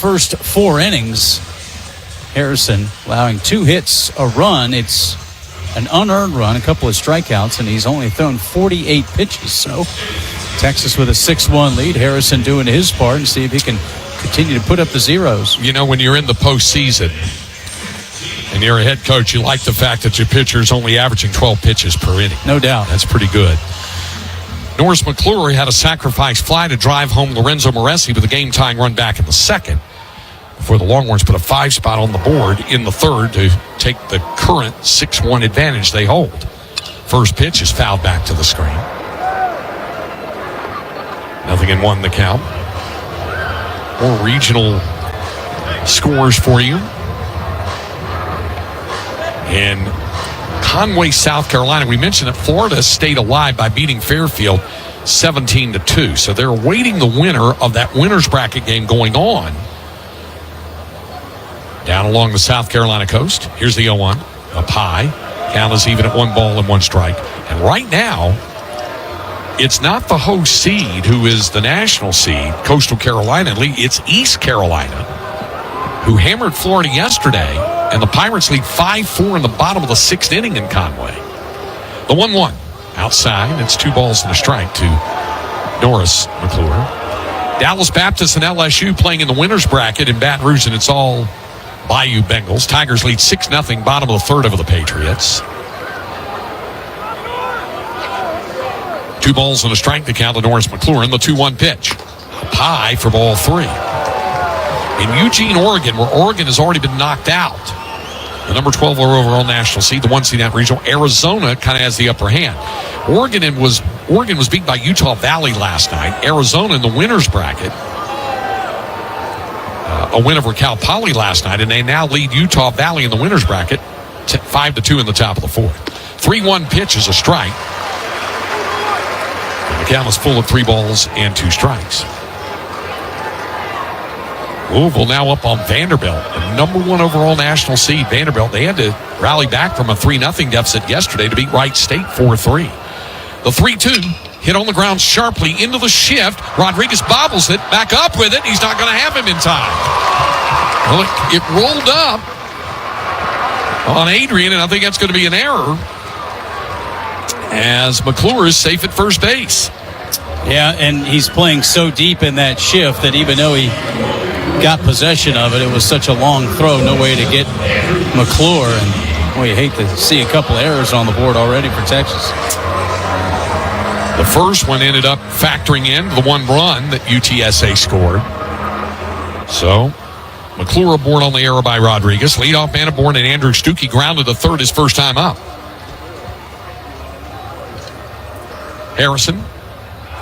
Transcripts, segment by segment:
first 4 innings. Harrison allowing 2 hits, a run. It's an unearned run, a couple of strikeouts, and he's only thrown 48 pitches. So Texas with a 6-1 lead. Harrison doing his part and see if he can continue to put up the zeros. You know, when you're in the postseason and you're a head coach, you like the fact that your pitcher is only averaging 12 pitches per inning. No doubt. That's pretty good. Norris McClure had a sacrifice fly to drive home Lorenzo Moresi with a game-tying run back in the second, before the Longhorns put a 5 spot on the board in the third to take the current 6-1 advantage they hold. First pitch is fouled back to the screen. 0-1 the count. More regional scores for you. In Conway, South Carolina, we mentioned that Florida stayed alive by beating Fairfield 17-2. So they're awaiting the winner of that winner's bracket game going on down along the South Carolina coast. Here's the 0-1. Up high. Count is even at 1 ball and 1 strike. And right now, it's not the host seed who is the national seed, Coastal Carolina. It's East Carolina, who hammered Florida yesterday, and the Pirates lead 5-4 in the bottom of the 6th inning in Conway. The 1-1. Outside, it's 2 balls and a strike to Norris McClure. Dallas Baptist and LSU playing in the winner's bracket in Baton Rouge, and it's all Bayou Bengals. Tigers lead 6-0, bottom of the 3rd over the Patriots. 2 balls and a strike to count to Norris McClure in the 2-1 pitch. Up high for ball 3. In Eugene, Oregon, where Oregon has already been knocked out, the number 12 overall national seed, the 1 seed out regional, Arizona kind of has the upper hand. Oregon was beat by Utah Valley last night. Arizona in the winner's bracket, a win over Cal Poly last night, and they now lead Utah Valley in the winner's bracket 5-2 in the top of the 4th. 3-1 pitch is a strike. And the count is full of 3 balls and 2 strikes. Louisville now up on Vanderbilt, the number 1 overall national seed. Vanderbilt, they had to rally back from a 3-0 deficit yesterday to beat Wright State 4-3. The 3-2 hit on the ground sharply into the shift. Rodriguez bobbles it, back up with it. He's not going to have him in time. Well, it rolled up on Adrian, and I think that's going to be an error as McClure is safe at first base. Yeah, and he's playing so deep in that shift that even though he got possession of it, it was such a long throw, no way to get McClure. And boy, you hate to see a couple errors on the board already for Texas. The first one ended up factoring in the 1 run that UTSA scored. So McClure aboard on the error by Rodriguez. Leadoff man aboard, and Andrew Stuckey grounded to third his first time up. Harrison,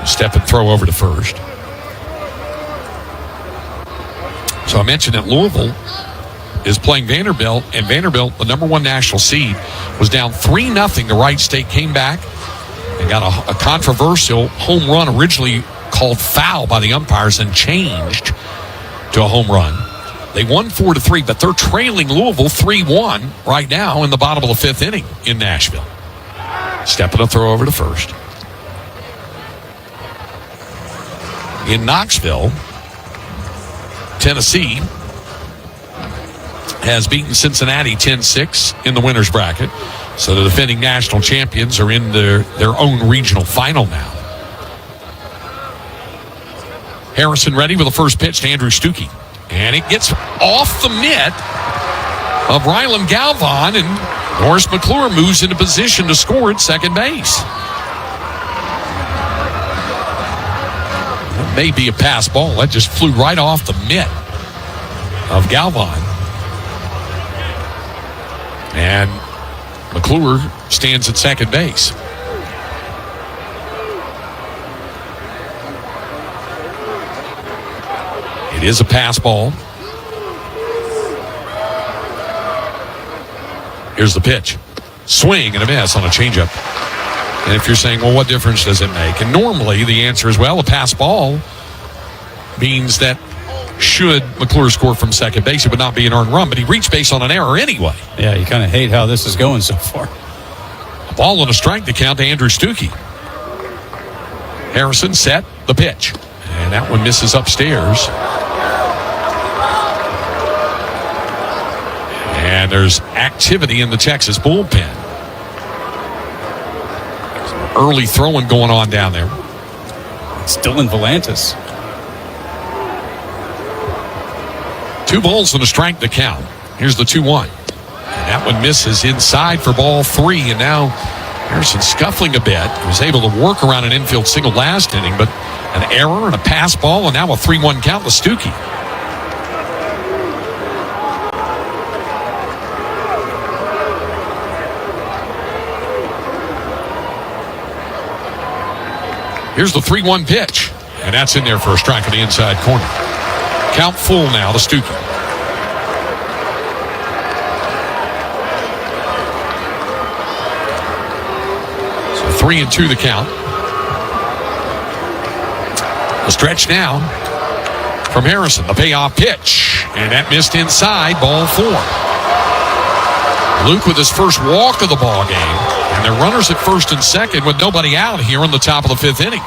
step and throw over to first. So I mentioned that Louisville is playing Vanderbilt, and Vanderbilt, the number 1 national seed, was down 3-0 to Wright State, came back and got a controversial home run originally called foul by the umpires and changed to a home run. They won 4-3, but they're trailing Louisville 3-1 right now in the bottom of the 5th inning in Nashville. Stepping a throw over to first. In Knoxville, Tennessee has beaten Cincinnati 10-6 in the winner's bracket. So the defending national champions are in their own regional final now. Harrison ready with the first pitch to Andrew Stuckey. And it gets off the mitt of Rylan Galvan, and Norris McClure moves into position to score at second base. That may be a pass ball. That just flew right off the mitt of Galvan. And McClure stands at second base. It is a pass ball. Here's the pitch. Swing and a miss on a changeup. And if you're saying, well, what difference does it make? And normally the answer is, well, a pass ball means that should McClure score from second base, it would not be an earned run, but he reached base on an error anyway. Yeah, you kind of hate how this is going so far. A ball and a strike to count to Andrew Stuckey. Harrison set the pitch, and that one misses upstairs. And there's activity in the Texas bullpen. Some early throwing going on down there. Still in Volantis. 2 balls and a strike to count. Here's the 2-1. And that one misses inside for ball 3. And now Harrison scuffling a bit. He was able to work around an infield single last inning, but an error and a pass ball, and now a 3-1 count to Stuckey. Here's the 3-1 pitch, and that's in there for a strike on the inside corner. Count full now to Stuckey. So 3-2 the count. The stretch now from Harrison. The payoff pitch, and that missed inside, ball 4. Luke with his first walk of the ball game, and they're runners at first and second with nobody out here in the top of the 5th inning.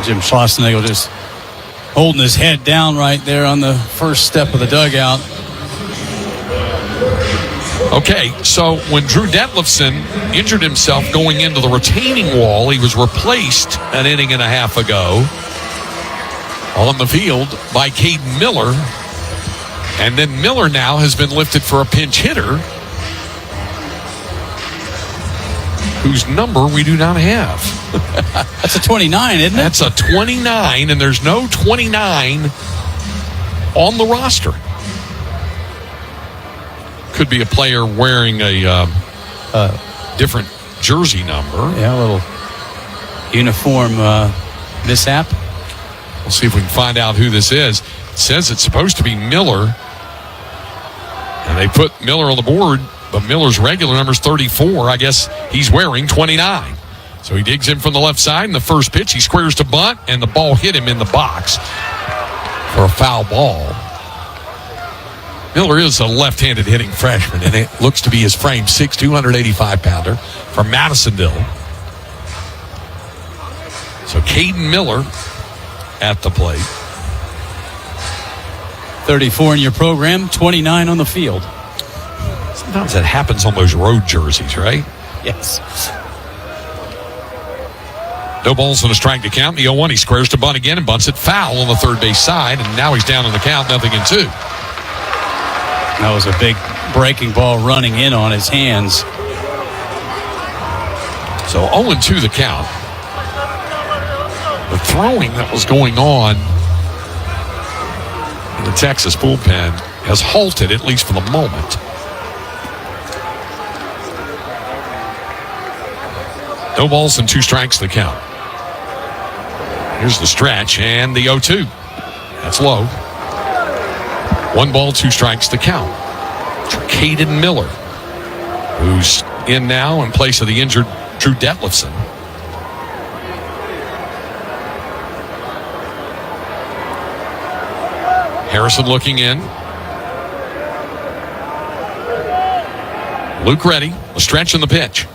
Jim Schlossnagle just holding his head down right there on the first step of the dugout. Okay, so when Drew Detlefson injured himself going into the retaining wall, he was replaced an inning and a half ago on the field by Caden Miller. And then Miller now has been lifted for a pinch hitter whose number we do not have. That's a 29, isn't it? That's a 29, and there's no 29 on the roster. Could be a player wearing a different jersey number. Yeah, a little uniform mishap. We'll see if we can find out who this is. It says it's supposed to be Miller, and they put Miller on the board, but Miller's regular number is 34. I guess he's wearing 29. So he digs in from the left side, and the first pitch, he squares to bunt, and the ball hit him in the box for a foul ball. Miller is a left-handed hitting freshman, and it looks to be his frame 6', 285-pounder from Madisonville. So Caden Miller at the plate. 34 in your program, 29 on the field. Sometimes that happens on those road jerseys, right? Yes. No balls and a strike to count. The 0-1, he squares to bunt again and bunts it foul on the third base side, and now he's down in the count, 0-2. That was a big breaking ball running in on his hands. So 0-2 the count. The throwing that was going on in the Texas bullpen has halted, at least for the moment. No balls and 2 strikes the count. Here's the stretch and the 0-2. That's low. 1 ball, 2 strikes to count. Caden Miller, who's in now in place of the injured Drew Detlefson. Harrison looking in. Luke ready. The stretch and the pitch.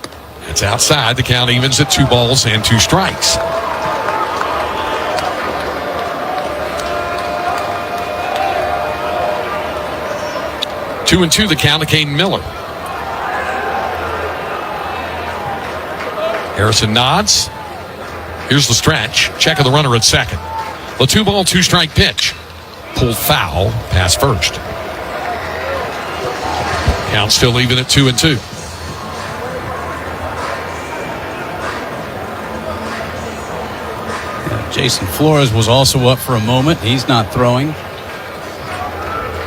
It's outside. The count evens at 2 balls and 2 strikes. Two and 2 the count to Caden Miller. Harrison nods. Here's the stretch. Check of the runner at second. The 2 ball, 2 strike pitch. Pulled foul, pass first. Count still even at 2 and 2. Jason Flores was also up for a moment. He's not throwing.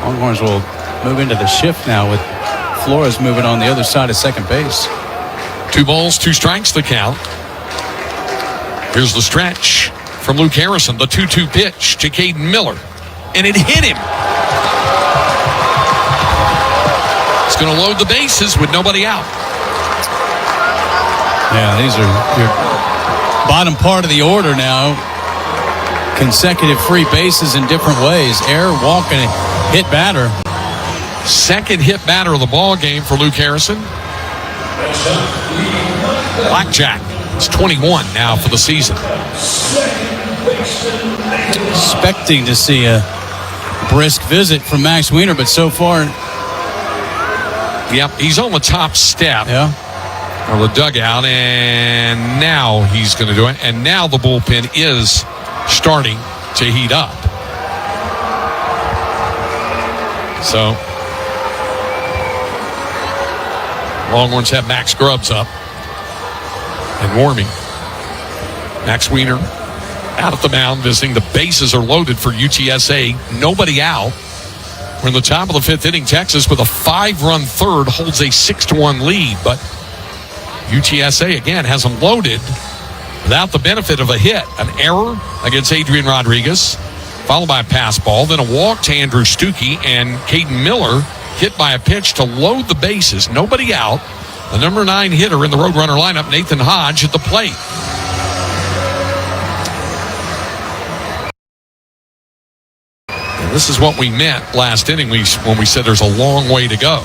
Longhorns will move into the shift now with Flores moving on the other side of second base. 2 balls, 2 strikes the count. Here's the stretch from Luke Harrison. The 2-2 pitch to Caden Miller. And it hit him. It's going to load the bases with nobody out. Yeah, these are your bottom part of the order now. Consecutive free bases in different ways. Error, walk, and a hit batter. Second hit batter of the ball game for Luke Harrison. Blackjack. It's 21 now for the season. Expecting to see a brisk visit from Max Wiener, but so far Yep, he's on the top step. Yeah. Or the dugout, and now he's going to do it. And now the bullpen is starting to heat up. So, Longhorns have Max Grubbs up and warming. Max Wiener out at the mound visiting. The bases are loaded for UTSA. Nobody out. We're in the top of the fifth inning. Texas with a 5-run third holds a 6-1 lead, but UTSA, again, has them loaded without the benefit of a hit. An error against Adrian Rodriguez, followed by a pass ball, then a walk to Andrew Stuckey, and Caden Miller hit by a pitch to load the bases. Nobody out. The number 9 hitter in the Roadrunner lineup, Nathan Hodge, at the plate. And this is what we meant last inning when we said there's a long way to go.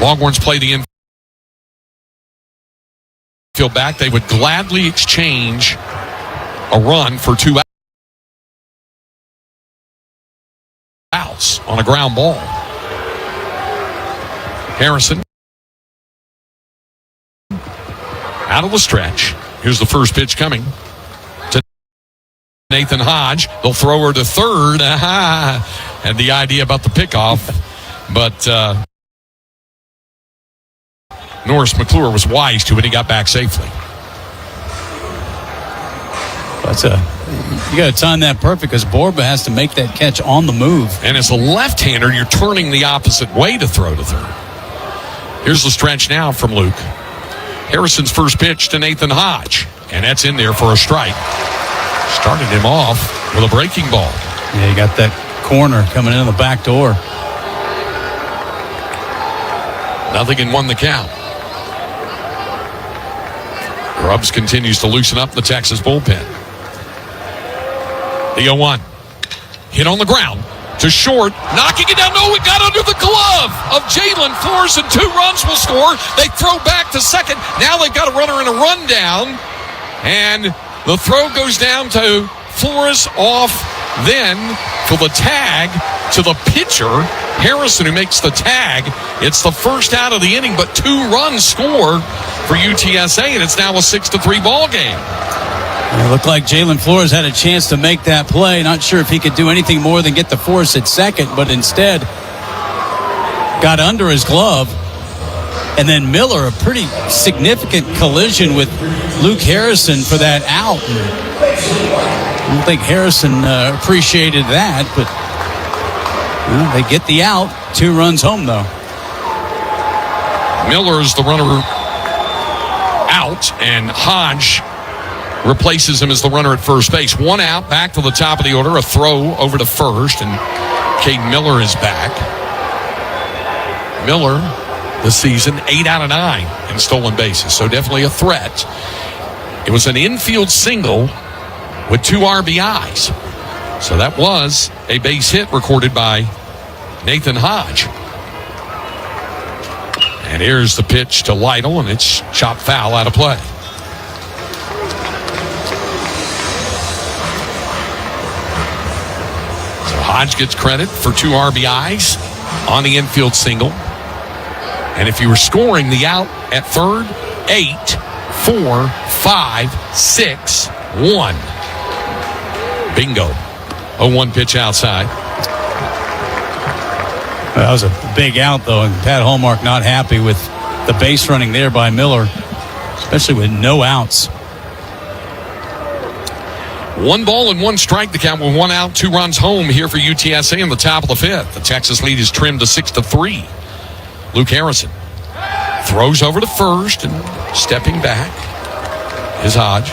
Longhorns play the infield back. They would gladly exchange a run for 2 outs on a ground ball. Harrison out of the stretch. Here's the first pitch coming to Nathan Hodge. They'll throw her to third. Had the idea about the pickoff, but Norris McClure was wise to it. He got back safely. You got to time that perfect because Borba has to make that catch on the move. And as a left-hander, you're turning the opposite way to throw to third. Here's the stretch now from Luke. Harrison's first pitch to Nathan Hodge, and that's in there for a strike. Started him off with a breaking ball. Yeah, you got that corner coming in the back door. 0-1 the count. Grubbs continues to loosen up the Texas bullpen. The 0-1. Hit on the ground to short. Knocking it down. No, it got under the glove of Jalen Flores, and 2 runs will score. They throw back to second. Now they've got a runner in a rundown. And the throw goes down to Flores off. Then for the tag to the pitcher, Harrison, who makes the tag. It's the first out of the inning, but 2 runs score for UTSA, and it's now a 6-3 ball game. It looked like Jalen Flores had a chance to make that play. Not sure if he could do anything more than get the force at second, but instead got under his glove. And then Miller, a pretty significant collision with Luke Harrison for that out. I don't think Harrison appreciated that, but they get the out. 2 runs home, though. Miller is the runner out, and Hodge replaces him as the runner at first base. 1 out, back to the top of the order. A throw over to first, and Caden Miller is back. Miller, this season, 8 out of 9 in stolen bases, so definitely a threat. It was an infield single with 2 RBIs. So that was a base hit recorded by Nathan Hodge. And here's the pitch to Lytle, and it's chopped foul out of play. So Hodge gets credit for 2 RBIs on the infield single. And if you were scoring the out at third, 8, 4, 5, 6, 1. Bingo. 0-1 pitch outside. That was a big out, though, and Pat Hallmark not happy with the base running there by Miller, especially with no outs. 1 ball and 1 strike, the count with 1 out, 2 runs home here for UTSA in the top of the 5th. The Texas lead is trimmed to 6-3. Luke Harrison throws over to first, and stepping back is Hodge.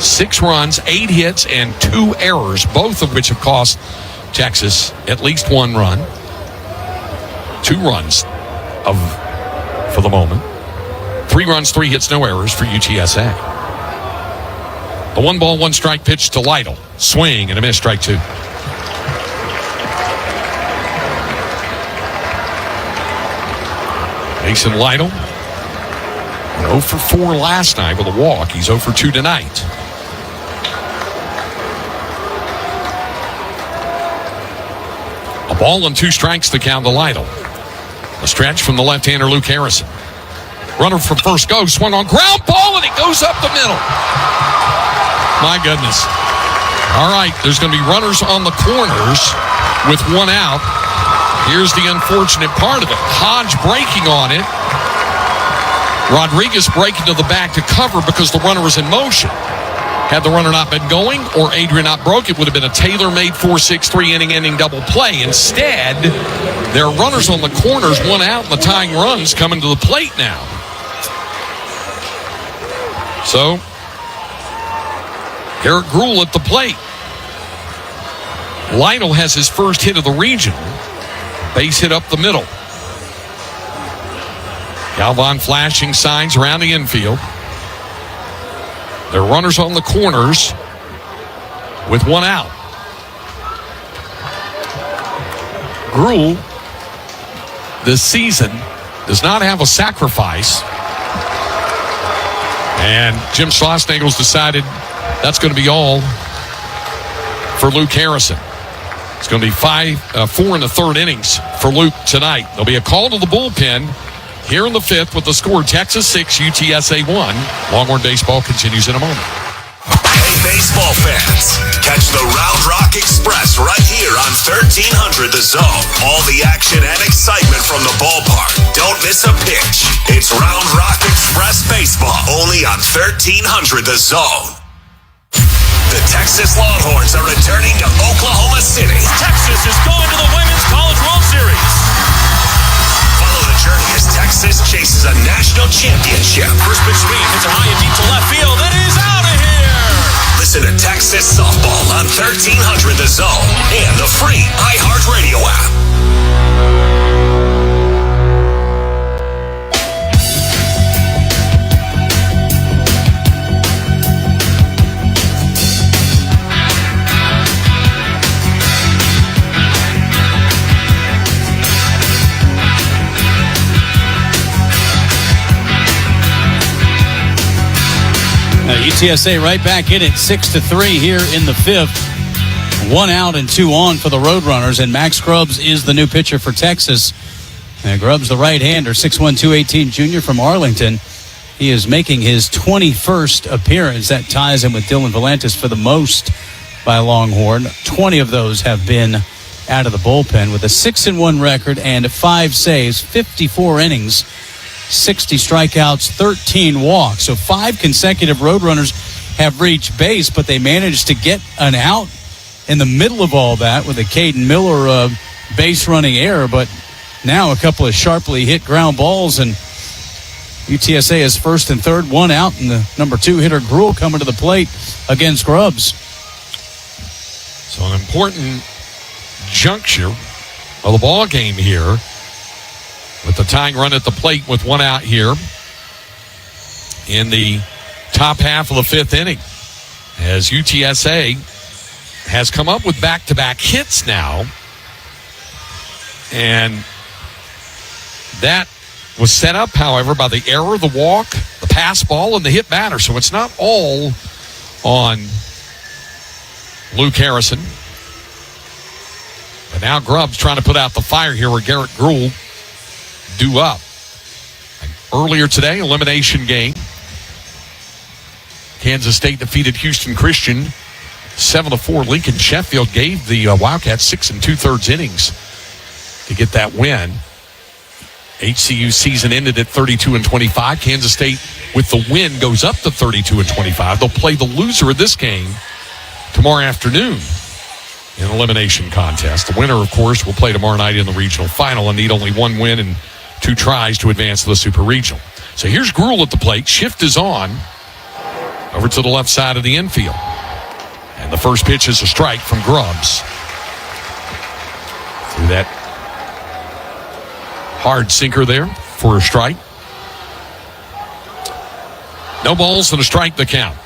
6 runs, 8 hits, and 2 errors, both of which have cost Texas at least 1 run. 2 runs for the moment. 3 runs, 3 hits, no errors for UTSA. The 1 ball, 1 strike pitch to Lytle. Swing and a miss, strike 2. Mason Lytle, 0 for 4 last night with a walk. He's 0 for 2 tonight. A ball and 2 strikes to count to Lytle. A stretch from the left-hander, Luke Harrison. Runner from first goes, swung on ground ball, and it goes up the middle. My goodness. All right, there's going to be runners on the corners with 1 out. Here's the unfortunate part of it. Hodge breaking on it. Rodriguez breaking to the back to cover because the runner was in motion. Had the runner not been going or Adrian not broke, it would have been a tailor-made 4-6-3 inning-ending double play. Instead, there are runners on the corners, 1 out, and the tying runs coming to the plate now. So, Eric Gruhl at the plate. Lytle has his first hit of the regional. Base hit up the middle. Galvan flashing signs around the infield. There are runners on the corners with 1 out. Gruhl this season does not have a sacrifice. And Jim Schlossnagel's decided that's going to be all for Luke Harrison. It's going to be 4 in the third innings for Luke tonight. There'll be a call to the bullpen here in the 5th with the score Texas 6, UTSA 1. Longhorn baseball continues in a moment. Hey, baseball fans. Catch the Round Rock Express right here on 1300 The Zone. All the action and excitement from the ballpark. Don't miss a pitch. It's Round Rock Express baseball only on 1300 The Zone. The Texas Longhorns are returning to Oklahoma City. Texas is going to the Women's College World Series. Follow the journey as Texas chases a national championship. First pitch swing, hits it high and deep to left field. It is out of here. Listen to Texas softball on 1300 The Zone and the free iHeartRadio app. UTSA right back in it, 6-3 here in the 5th. 1 out and 2 on for the Roadrunners, and Max Grubbs is the new pitcher for Texas. And Grubbs, the right-hander, 6'1", 218 junior from Arlington. He is making his 21st appearance. That ties him with Dylan Valantis for the most by Longhorn. 20 of those have been out of the bullpen with a 6-1 record and 5 saves, 54 innings. 60 strikeouts, 13 walks. So 5 consecutive Roadrunners have reached base, but they managed to get an out in the middle of all that with a Caden Miller base running error. But now a couple of sharply hit ground balls, and UTSA is first and third, 1 out, and the number 2 hitter Gruhl coming to the plate against Grubbs. So an important juncture of the ball game here, with the tying run at the plate with 1 out here in the top half of the 5th inning, as UTSA has come up with back-to-back hits now. And that was set up, however, by the error, the walk, the pass ball, and the hit batter. So it's not all on Luke Harrison. But now Grubbs trying to put out the fire here with Garrett Gruhl due up. Earlier today, elimination game. Kansas State defeated Houston Christian 7-4. Lincoln Sheffield gave the Wildcats 6 2/3 innings to get that win. HCU season ended at 32-25. Kansas State, with the win, goes up to 32-25. They'll play the loser of this game tomorrow afternoon in an elimination contest. The winner, of course, will play tomorrow night in the regional final and need only 1 win and 2 tries to advance to the Super Regional. So here's Gruhl at the plate. Shift is on over to the left side of the infield. And the first pitch is a strike from Grubbs. Through that hard sinker there for a strike. No balls and a strike to count.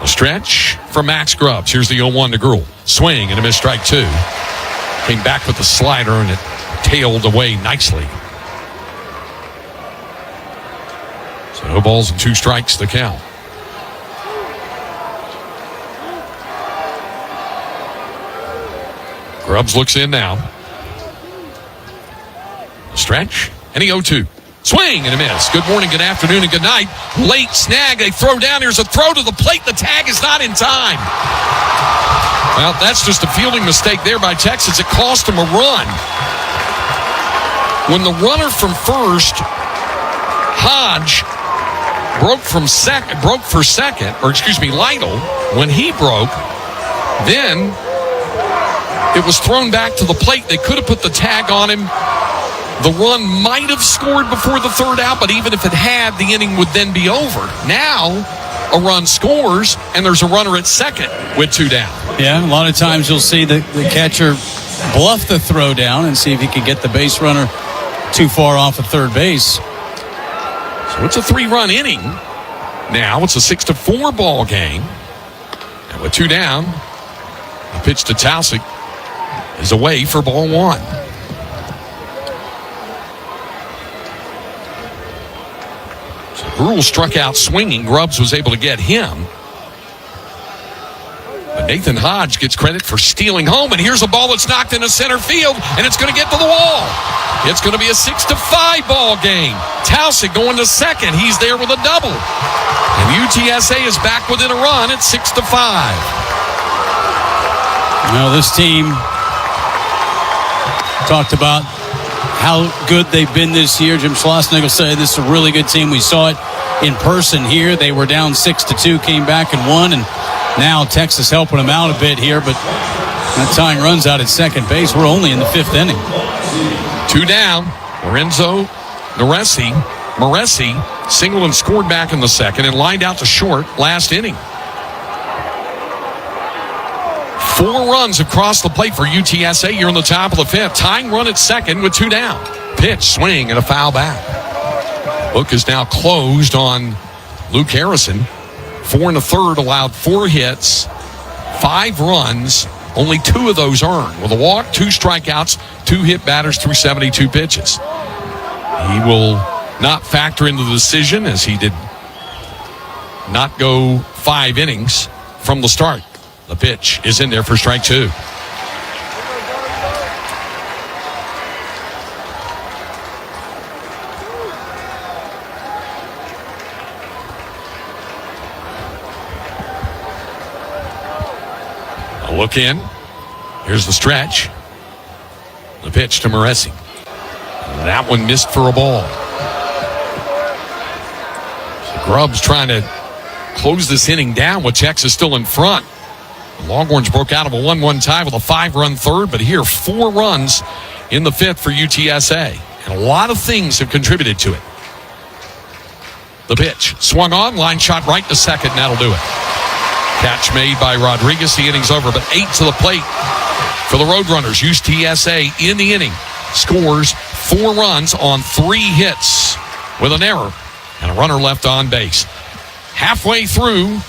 A stretch from Max Grubbs. Here's the 0-1 to Gruhl. Swing and a missed, strike 2. Came back with the slider and it tailed away nicely. So no balls and 2 strikes to count. Grubbs looks in now. Stretch, and he 0-2. Swing and a miss. Good morning, good afternoon, and good night. Late snag. They throw down. Here's a throw to the plate. The tag is not in time. Well, that's just a fielding mistake there by Texas. It cost him a run. When the runner from first, Hodge, broke for second, Lytle, when he broke, then it was thrown back to the plate. They could have put the tag on him. The run might have scored before the third out, but even if it had, the inning would then be over. Now, a run scores, and there's a runner at second with 2 down. Yeah, a lot of times you'll see the catcher bluff the throw down and see if he can get the base runner too far off of third base. So it's a 3-run inning. Now it's a 6-4 ball game. And with 2 down, the pitch to Taussig is away for ball 1. Gruhl struck out swinging. Grubbs was able to get him. But Nathan Hodge gets credit for stealing home. And here's a ball that's knocked into center field, and it's going to get to the wall. It's going to be a 6-5 ball game. Taussig going to second. He's there with a double. And UTSA is back within a run at 6-5. Well, this team talked about how good they've been this year. Jim Schlossnagle said this is a really good team. We saw it in person here. They were down 6-2, came back and won, and now Texas helping them out a bit here, but that tying runs out at second base. We're only in the 5th inning. 2 down. Lorenzo Moresi singled and scored back in the second and lined out to short last inning. 4 runs across the plate for UTSA here in the top of the 5th. Tying run at second with 2 down. Pitch, swing, and a foul back. Book is now closed on Luke Harrison. 4 1/3, allowed 4 hits, 5 runs, only 2 of those earned. With a walk, 2 strikeouts, 2 hit batters through 72 pitches. He will not factor into the decision as he did not go 5 innings from the start. The pitch is in there for strike 2. A look in. Here's the stretch. The pitch to Moresi. That one missed for a ball. So Grubbs trying to close this inning down with Texas still in front. The Longhorns broke out of a 1-1 tie with a 5-run third, but here 4 runs in the 5th for UTSA. And a lot of things have contributed to it. The pitch swung on, line shot right to second, and that'll do it. Catch made by Rodriguez. The inning's over, but 8 to the plate for the Roadrunners. UTSA in the inning scores 4 runs on 3 hits with an error and a runner left on base. Halfway through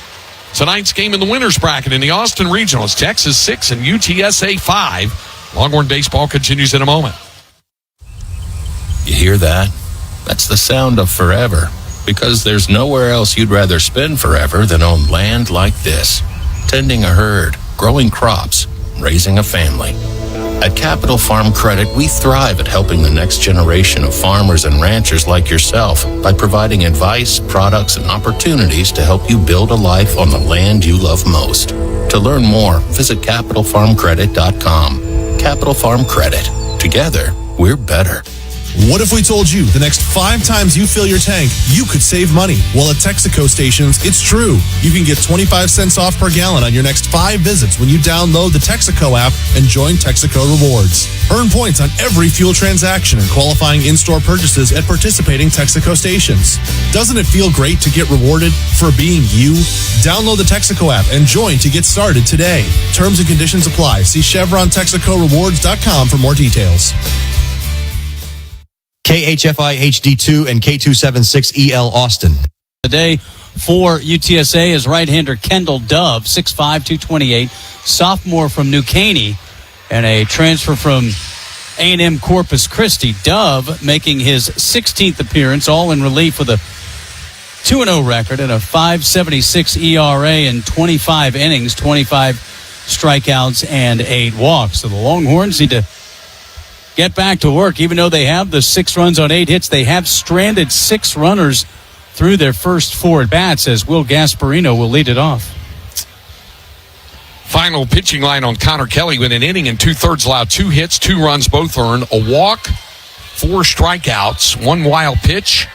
tonight's game in the winners bracket in the Austin Regional. It's Texas 6 and UTSA 5. Longhorn baseball continues in a moment. You hear that? That's the sound of forever. Because there's nowhere else you'd rather spend forever than on land like this. Tending a herd, growing crops, raising a family. At Capital Farm Credit, we thrive at helping the next generation of farmers and ranchers like yourself by providing advice, products, and opportunities to help you build a life on the land you love most. To learn more, visit CapitalFarmCredit.com. Capital Farm Credit. Together, we're better. What if we told you the next 5 times you fill your tank, you could save money? Well, at Texaco stations, it's true. You can get 25 cents off per gallon on your next 5 visits when you download the Texaco app and join Texaco Rewards. Earn points on every fuel transaction and qualifying in-store purchases at participating Texaco stations. Doesn't it feel great to get rewarded for being you? Download the Texaco app and join to get started today. Terms and conditions apply. See ChevronTexacoRewards.com for more details. KHFI HD2 and K276EL Austin. Today for UTSA is right-hander Kendall Dove, 6'5", 228, sophomore from New Caney, and a transfer from A&M Corpus Christi. Dove making his 16th appearance, all in relief with a 2-0 record and a 5.76 ERA in 25 innings, 25 strikeouts and 8 walks. So the Longhorns need to get back to work. Even though they have the 6 runs on 8 hits, they have stranded 6 runners through their first 4 at-bats, as Will Gasparino will lead it off. Final pitching line on Connor Kelly with an inning and 2/3, allowed 2 hits, 2 runs, both earned, a walk, 4 strikeouts, 1 wild pitch.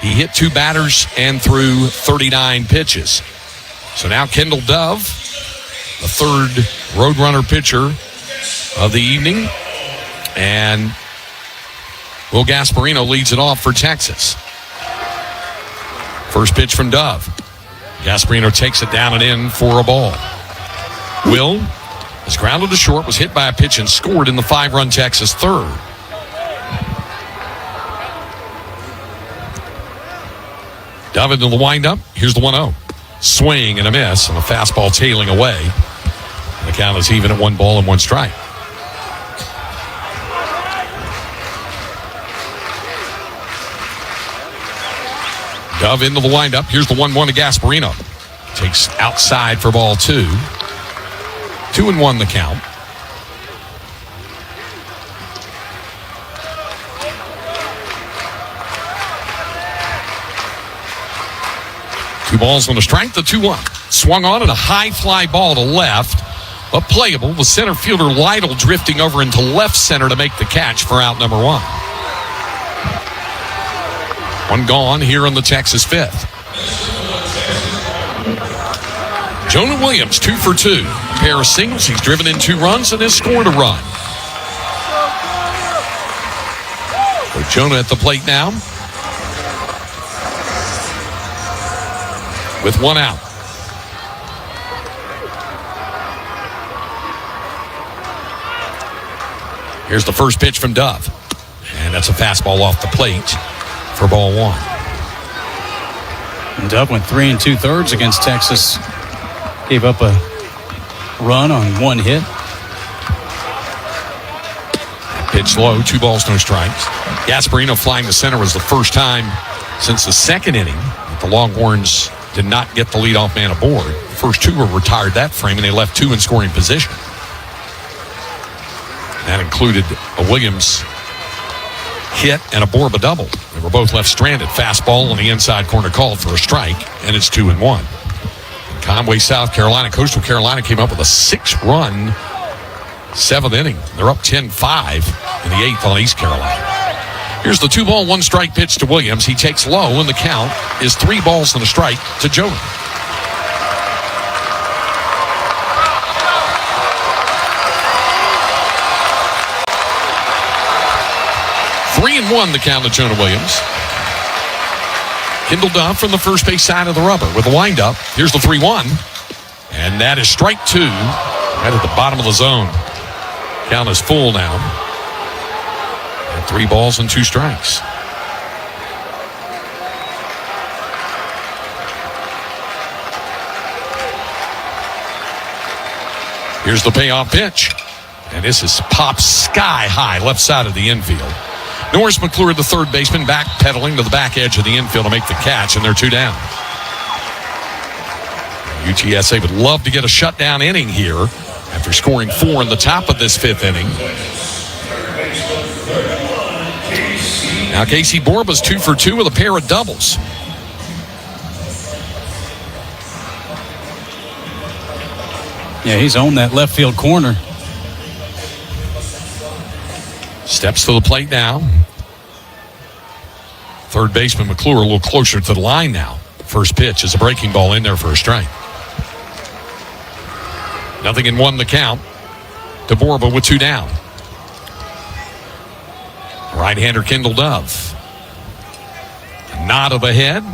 He hit 2 batters and threw 39 pitches. So now Kendall Dove, the third Roadrunner pitcher of the evening, and Will Gasparino leads it off for Texas. First pitch from Dove. Gasparino takes it down and in for a ball. Will is grounded to short, was hit by a pitch and scored in the 5-run Texas third. Dove into the windup. Here's the 1-0. Swing and a miss, and the fastball tailing away. The count is even at 1 ball and 1 strike. Dove into the windup. Here's the 1-1 to Gasparino. Takes outside for ball 2. 2-1 the count. Two balls on a strike, the 2-1. Swung on and a high fly ball to left, but playable with center fielder Lytle drifting over into left center to make the catch for out number 1. 1 gone here in the Texas 5th. Jonah Williams, 2 for 2. A pair of singles. He's driven in 2 runs and has scored a run. So Jonah at the plate now, with 1 out. Here's the first pitch from Dove. And that's a fastball off the plate for ball 1. And Dove went 3 2/3 against Texas. Gave up a run on 1 hit. Pitch low, 2 balls, no strikes. Gasparino flying to center was the first time since the 2nd inning that the Longhorns did not get the leadoff man aboard. The first 2 were retired that frame, and they left 2 in scoring position. That included a Williams hit and a Borba double. They were both left stranded. Fastball on the inside corner called for a strike, and it's 2-1. Conway, South Carolina. Coastal Carolina came up with a 6-run 7th inning. They're up 10-5 in the 8th on East Carolina. Here's the 2-ball, 1 strike pitch to Williams. He takes low, and the count is 3 balls and a strike to Jonah. Three and 1 the count to Jonah Williams. Kendall Dove from the first base side of the rubber with a windup. Here's the 3-1. And that is strike 2 right at the bottom of the zone. Count is full now. And 3 balls and 2 strikes. Here's the payoff pitch. And this is popped sky high left side of the infield. Norris McClure, the third baseman, backpedaling to the back edge of the infield to make the catch, and they're 2 down. UTSA would love to get a shutdown inning here after scoring 4 in the top of this 5th inning. Now Casey Borba's 2 for 2 with a pair of doubles. Yeah, he's on that left field corner. Steps to the plate now. Third baseman McClure a little closer to the line now. First pitch is a breaking ball in there for a strike. 0-1 the count to Borba with 2 down. Right-hander Kendall Dove. A nod of the head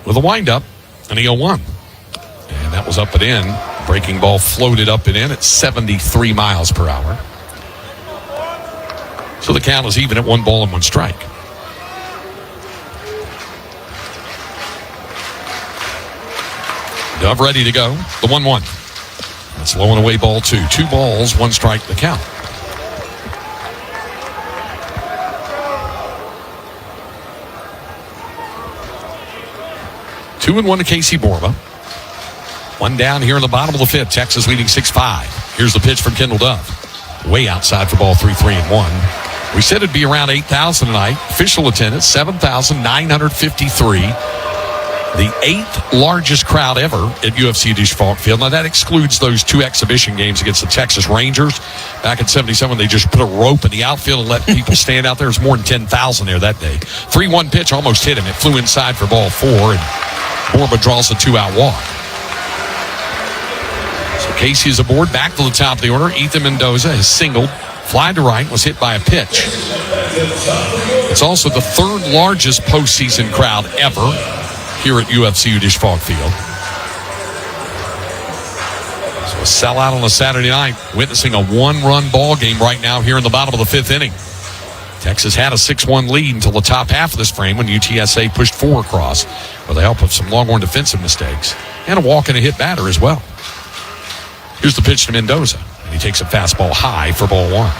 with a windup and the 0-1. And that was up and in. Breaking ball floated up and in at 73 miles per hour. So the count is even at 1 ball and 1 strike. Dove ready to go. The 1-1. That's low and away ball 2. 2 balls, 1 strike the count. Two and 1 to Casey Borba. One down here in the bottom of the fifth. Texas leading 6-5. Here's the pitch from Kendall Dove. Way outside for ball 3-3-1. We said it'd be around 8,000 tonight. Official attendance, 7,953. The 8th largest crowd ever at UFC Disch-Falk Field. Now, that excludes those 2 exhibition games against the Texas Rangers. Back in 77, they just put a rope in the outfield and let people stand out there. There's more than 10,000 there that day. 3-1 pitch almost hit him. It flew inside for ball 4, and Borba draws a 2-out walk. So Casey is aboard, back to the top of the order. Ethan Mendoza has singled, fly to right, was hit by a pitch. It's also the 3rd largest postseason crowd ever here at UFC Disch-Falk Field. So a sellout on a Saturday night, witnessing a 1-run ball game right now here in the bottom of the 5th inning. Texas had a 6-1 lead until the top half of this frame when UTSA pushed 4 across with the help of some Longhorn defensive mistakes and a walk and a hit batter as well. Here's the pitch to Mendoza, and he takes a fastball high for ball 1.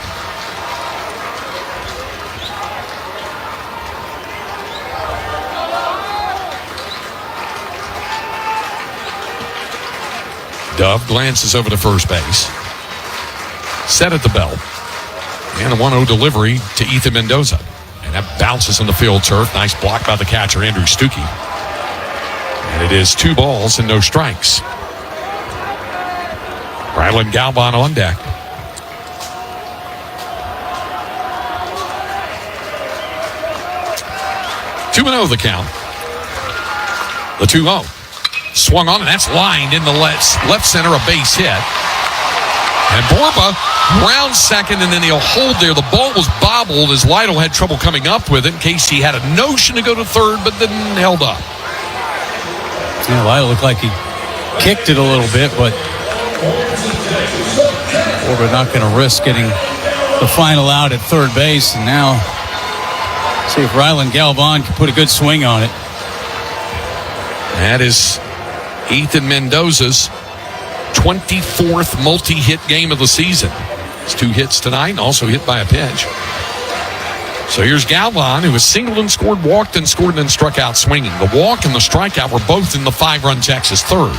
Dove glances over to first base. Set at the belt. And a 1-0 delivery to Ethan Mendoza. And that bounces on the field turf. Nice block by the catcher, Andrew Stuckey. And it is 2 balls and no strikes. Ryland Galvan on deck. Two 2-0 the count. The 2-0. Swung on, and that's lined in the left center, a base hit. And Borba rounds second, and then he'll hold there. The ball was bobbled as Lytle had trouble coming up with it. Casey had a notion to go to third, but then held up. Yeah, Lytle looked like he kicked it a little bit, but Borba not going to risk getting the final out at third base. And now, see if Ryland Galvan can put a good swing on it. That is Ethan Mendoza's 24th multi-hit game of the season. It's 2 hits tonight and also hit by a pitch. So here's Galvan, who has singled and scored, walked and scored, and then struck out swinging. The walk and the strikeout were both in the 5-run Texas third.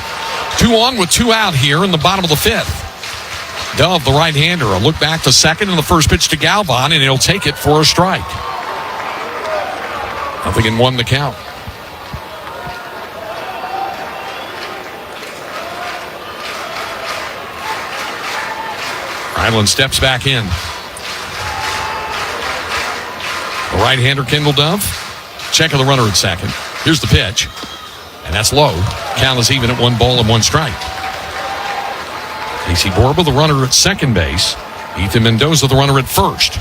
2 on with 2 out here in the bottom of the 5th. Dove, the right-hander, a look back to second, and the first pitch to Galvan, and he'll take it for a strike. 0-1 the count. Ryland steps back in. The right-hander, Kendall Dove. Check of the runner at second. Here's the pitch. And that's low. Count is even at 1 ball and 1 strike. Casey Borba, the runner at second base. Ethan Mendoza, the runner at first.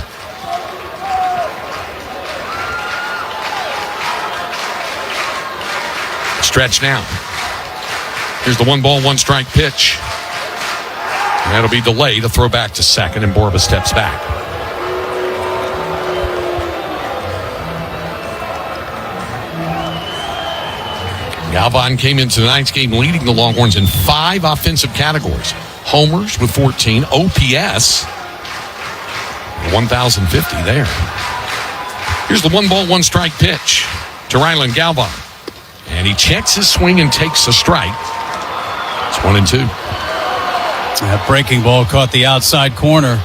Stretch now. Here's the 1 ball, 1 strike pitch. And that'll be delayed. A throw back to second, and Borba steps back. Galvan came into tonight's game leading the Longhorns in 5 offensive categories. Homers with 14, OPS 1,050 there. Here's the 1 ball, 1 strike pitch to Ryland Galvan. And he checks his swing and takes a strike. It's 1-2. That breaking ball caught the outside corner.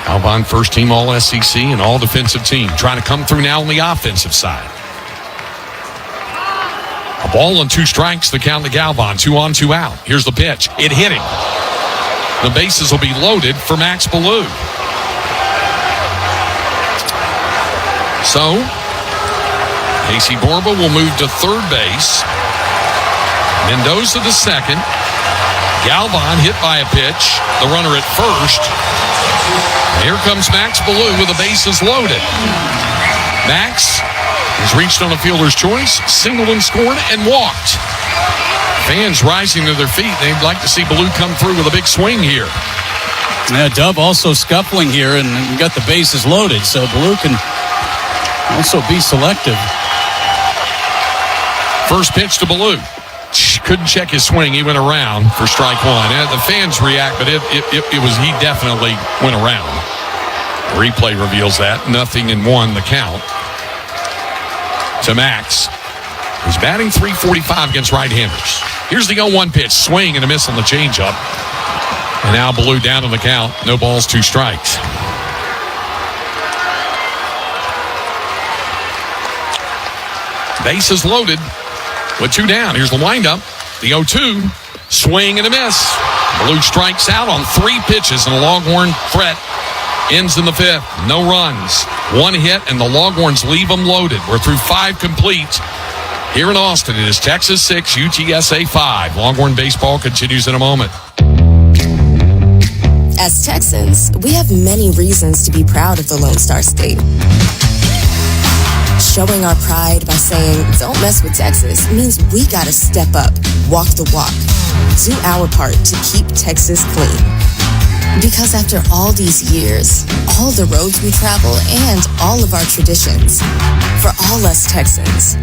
Galvan, first team All-SEC and all-defensive team. Trying to come through now on the offensive side. A ball and 2 strikes, the count to Galvan. 2 on, 2 out. Here's the pitch. It hit him. The bases will be loaded for Max Ballou. So, Casey Borba will move to third base. Mendoza to second. Galvan hit by a pitch. The runner at first. Here comes Max Ballou with the bases loaded. Max has reached on a fielder's choice, singled and scored, and walked. Fans rising to their feet. They'd like to see Ballou come through with a big swing here. Yeah, Dove also scuffling here, and we got the bases loaded, so Ballou can also be selective. First pitch to Ballou. Couldn't check his swing. He went around for strike 1. The fans react, but he definitely went around. The replay reveals that. 0-1 the count to Max. He's batting .345 against right-handers. Here's the 0-1 pitch. Swing and a miss on the changeup. And now Ballou down on the count. No balls, 2 strikes. Bases loaded with 2 down. Here's the windup. The 0-2. Swing and a miss. Ballou strikes out on 3 pitches, and the Longhorn threat ends in the 5th. No runs. 1 hit, and the Longhorns leave them loaded. We're through 5 complete. Here in Austin, it is Texas 6, UTSA 5. Longhorn baseball continues in a moment. As Texans, we have many reasons to be proud of the Lone Star State. Showing our pride by saying, don't mess with Texas, means we gotta step up, walk the walk, do our part to keep Texas clean. Because after all these years, all the roads we travel, and all of our traditions, for all us Texans,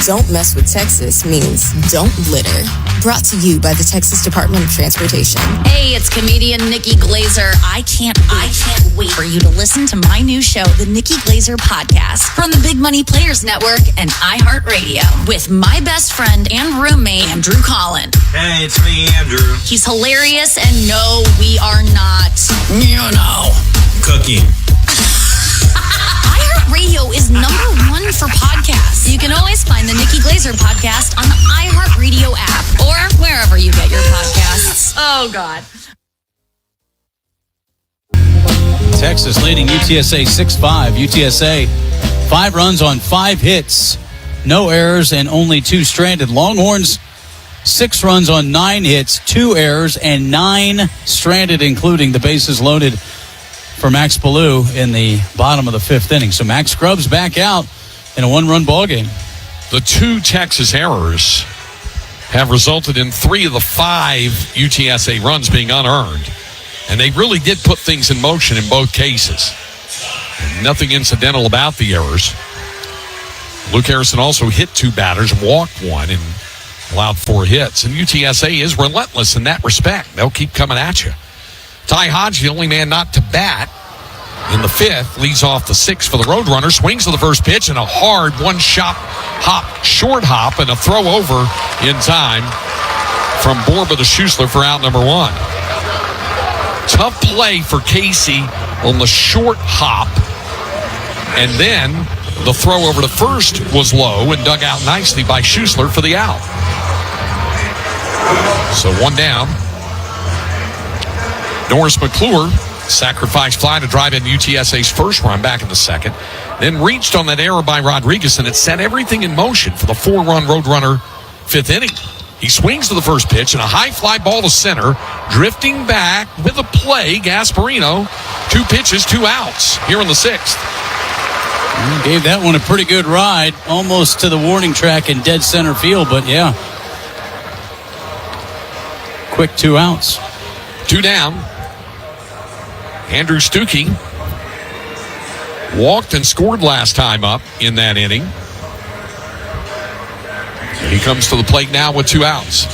don't mess with Texas means don't litter. Brought to you by the Texas Department of Transportation. Hey, it's comedian Nikki Glazer. I can't wait for you to listen to my new show, The Nikki Glazer Podcast, from the Big Money Players Network and iHeartRadio, with my best friend and roommate, Andrew Collin. Hey, it's me, Andrew. He's hilarious, and no, we are not, Cooking. iHeartRadio is #1 for podcasts. You can always find the Nikki Glazer Podcast on the iHeartRadio app or wherever you get your podcasts. Oh, God. Texas leading UTSA 6-5. UTSA 5 runs on 5 hits, no errors, and only 2 stranded. Longhorns 6 runs on 9 hits, 2 errors, and 9 stranded, including the bases loaded for Max Ballou in the bottom of the 5th inning. So Max Scrubbs back out in a 1-run ball game. The 2 Texas errors have resulted in 3 of the 5 UTSA runs being unearned. And they really did put things in motion in both cases. Nothing incidental about the errors. Luke Harrison also hit 2 batters, walked 1, and allowed 4 hits. And UTSA is relentless in that respect. They'll keep coming at you. Ty Hodge, the only man not to bat in the 5th, leads off the 6th for the Roadrunners, swings to the first pitch, and a hard short hop, and a throw over in time from Borba to Schussler for out number 1. Tough play for Casey on the short hop, and then the throw over to first was low and dug out nicely by Schussler for the out. So 1 down. Norris McClure sacrificed fly to drive in UTSA's first run back in the 2nd, then reached on that error by Rodriguez, and it set everything in motion for the 4-run Roadrunner 5th inning. He swings to the first pitch and a high fly ball to center, drifting back with a play. Gasparino, 2 pitches, 2 outs here in the 6th. Gave that one a pretty good ride, almost to the warning track in dead center field, but yeah. Quick 2 outs. 2 down. Andrew Stuckey walked and scored last time up in that inning. He comes to the plate now with 2 outs.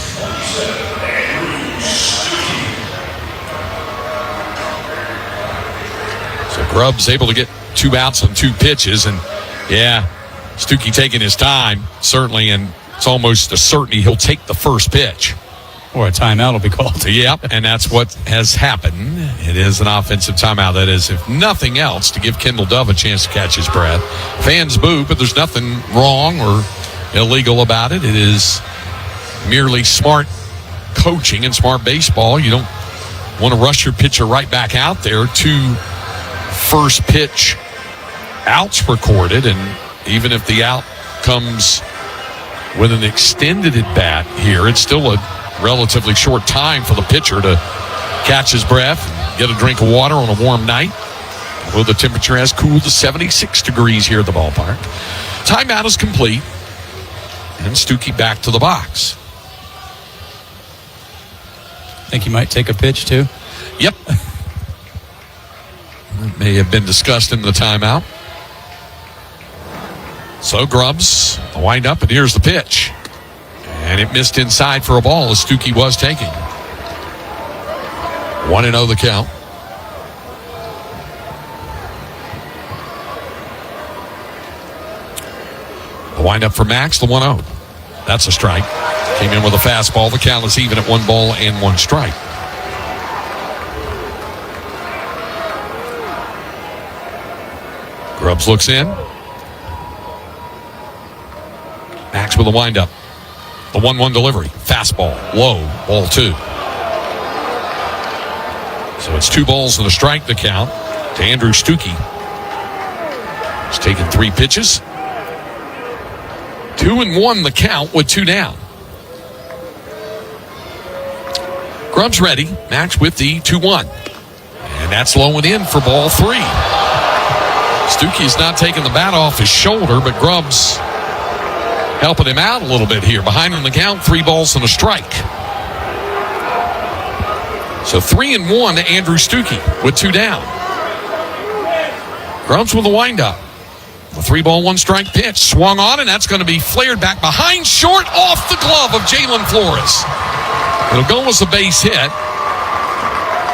So Grubb's able to get 2 outs on 2 pitches, and yeah, Stuckey taking his time, certainly, and it's almost a certainty he'll take the first pitch. Or a timeout will be called. Yep, and that's what has happened. It is an offensive timeout. That is, if nothing else, to give Kendall Dove a chance to catch his breath. Fans boo, but there's nothing wrong or illegal about it. It is merely smart coaching and smart baseball. You don't want to rush your pitcher right back out there. 2 first pitch outs recorded, and even if the out comes with an extended at bat here, it's still a relatively short time for the pitcher to catch his breath, get a drink of water on a warm night. Well, the temperature has cooled to 76 degrees here at the ballpark. Timeout is complete, and Stuckey back to the box. Think he might take a pitch, too? Yep. That may have been discussed in the timeout. So Grubbs, the windup, and here's the pitch. And it missed inside for a ball as Stuckey was taking. 1-0 the count. The windup for Max, the 1-0. That's a strike. Came in with a fastball. The count is even at 1 ball and 1 strike. Grubbs looks in. Max with a windup. The 1-1 delivery. Fastball. Low. Ball 2. So it's 2 balls and a strike to count to Andrew Stuckey. He's taken 3 pitches. 2-1 the count with 2 down. Grubbs ready. Max with the 2-1. And that's low and in for ball 3. Stuckey's not taking the bat off his shoulder, but Grubbs helping him out a little bit here. Behind him the count, 3 balls and a strike. So 3-1 to Andrew Stuckey with 2 down. Grubbs with a windup. The 3-ball, 1 strike pitch. Swung on, and that's going to be flared back behind short off the glove of Jalen Flores. It'll go as a base hit.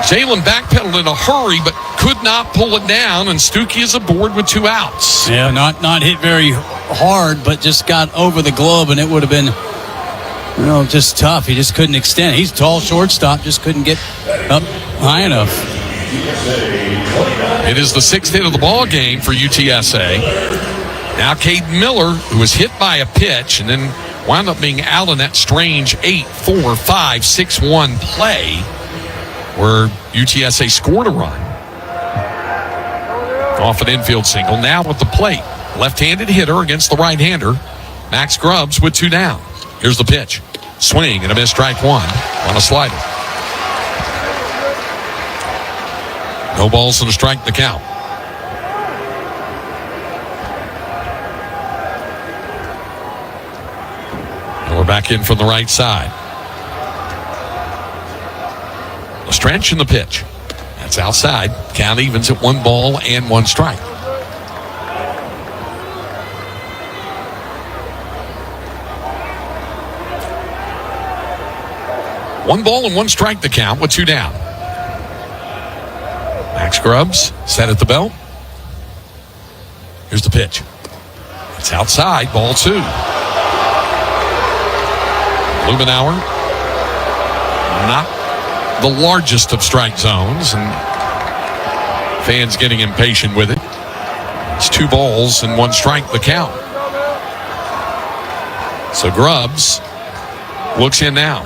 Jalen backpedaled in a hurry, but could not pull it down, and Stuckey is aboard with 2 outs. Yeah, not hit very hard, but just got over the glove, and it would have been, just tough. He just couldn't extend. He's a tall shortstop, just couldn't get up high enough. It is the 6th hit of the ball game for UTSA. Now Caden Miller, who was hit by a pitch and then wound up being out in that strange 8-4-5-6-1 play where UTSA scored a run off an infield single. Now with the plate, left-handed hitter against the right-hander, Max Grubbs with 2 down. Here's the pitch. Swing and a miss, strike 1 on a slider. No balls and a strike to count. And we're back in from the right side. A stretch in the pitch. That's outside. Count evens at 1 ball and 1 strike. One ball and 1 strike to count with 2 down. Max Grubbs set at the belt. Here's the pitch. It's outside, ball 2. Blumenauer, not the largest of strike zones, and fans getting impatient with it. It's 2 balls and 1 strike the count. So Grubbs looks in now.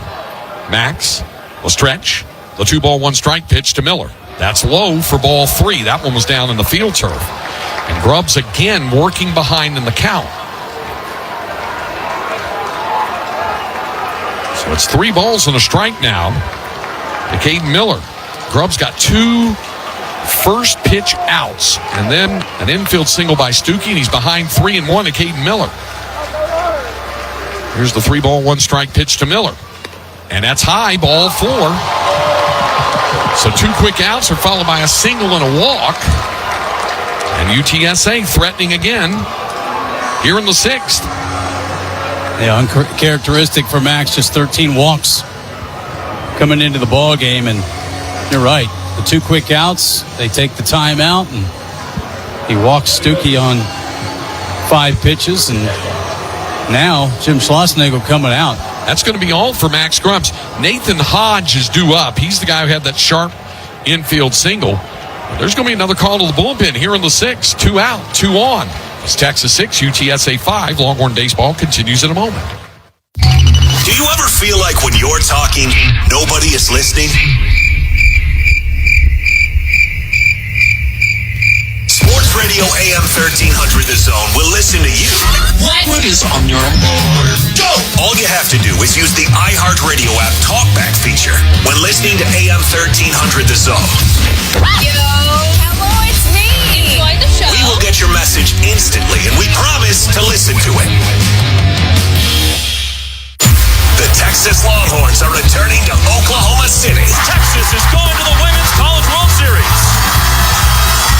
Max will stretch. The 2-ball, 1 strike pitch to Miller. That's low for ball 3. That one was down in the field turf. And Grubbs again working behind in the count. So it's 3 balls and a strike now to Caden Miller. Grubbs got 2 first pitch outs and then an infield single by Stuckey, and he's behind 3-1 to Caden Miller. Here's the 3-ball, 1 strike pitch to Miller. And that's high, ball 4. So 2 quick outs are followed by a single and a walk. And UTSA threatening again here in the 6th. Yeah, uncharacteristic for Max, just 13 walks coming into the ball game. And you're right, the 2 quick outs, they take the timeout, and he walks Stuckey on 5 pitches. And now Jim Schlossnagle coming out. That's going to be all for Max Grubbs. Nathan Hodge is due up. He's the guy who had that sharp infield single. There's going to be another call to the bullpen here in the 6th. 2 out, 2 on. It's Texas 6, UTSA 5. Longhorn baseball continues in a moment. Do you ever feel like when you're talking, nobody is listening? Sports Radio AM 1300 The Zone will listen to you. What is on your mind? Go! All you have to do is use the iHeartRadio app Talkback feature when listening to AM 1300 The Zone. Hello, it's me. Enjoy the show. We will get your message instantly, and we promise to listen to it. The Texas Longhorns are returning to Oklahoma City. Texas is going to the Women's College World Series.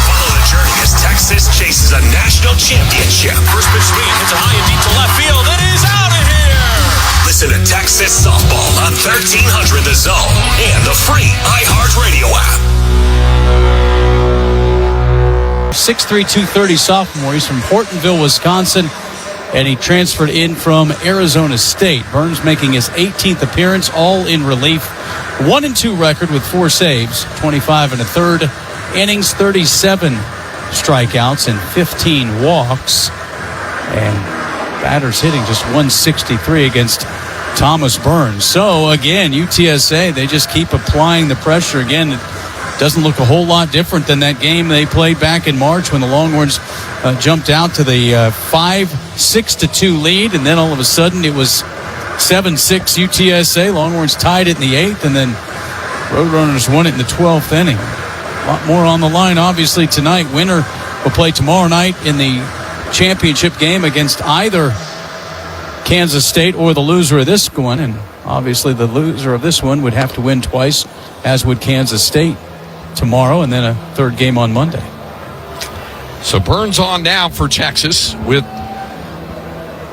Follow the journey as Texas chases a national championship. First pitch swing, hits it high and deep to left field. It is out of here. Listen to Texas Softball on 1300 The Zone and the free iHeartRadio app. 6'3", 230 sophomore. He's from Hortonville, Wisconsin. and he transferred in from Arizona State. Burns making his 18th appearance, all in relief. 1-2 record with 4 saves, 25 and a third innings, 37 strikeouts, and 15 walks. And batters hitting just 163 against Thomas Burns. So, again, UTSA, they just keep applying the pressure. Again, it doesn't look a whole lot different than that game they played back in March when the Longhorns jumped out to the 5-6-2 lead, and then all of a sudden it was 7-6 UTSA. Longhorns tied it in the 8th, and then Roadrunners won it in the 12th inning. A lot more on the line, obviously, tonight. Winner will play tomorrow night in the championship game against either Kansas State or the loser of this one, and obviously the loser of this one would have to win twice, as would Kansas State tomorrow, and then a third game on Monday. So Burns on now for Texas, with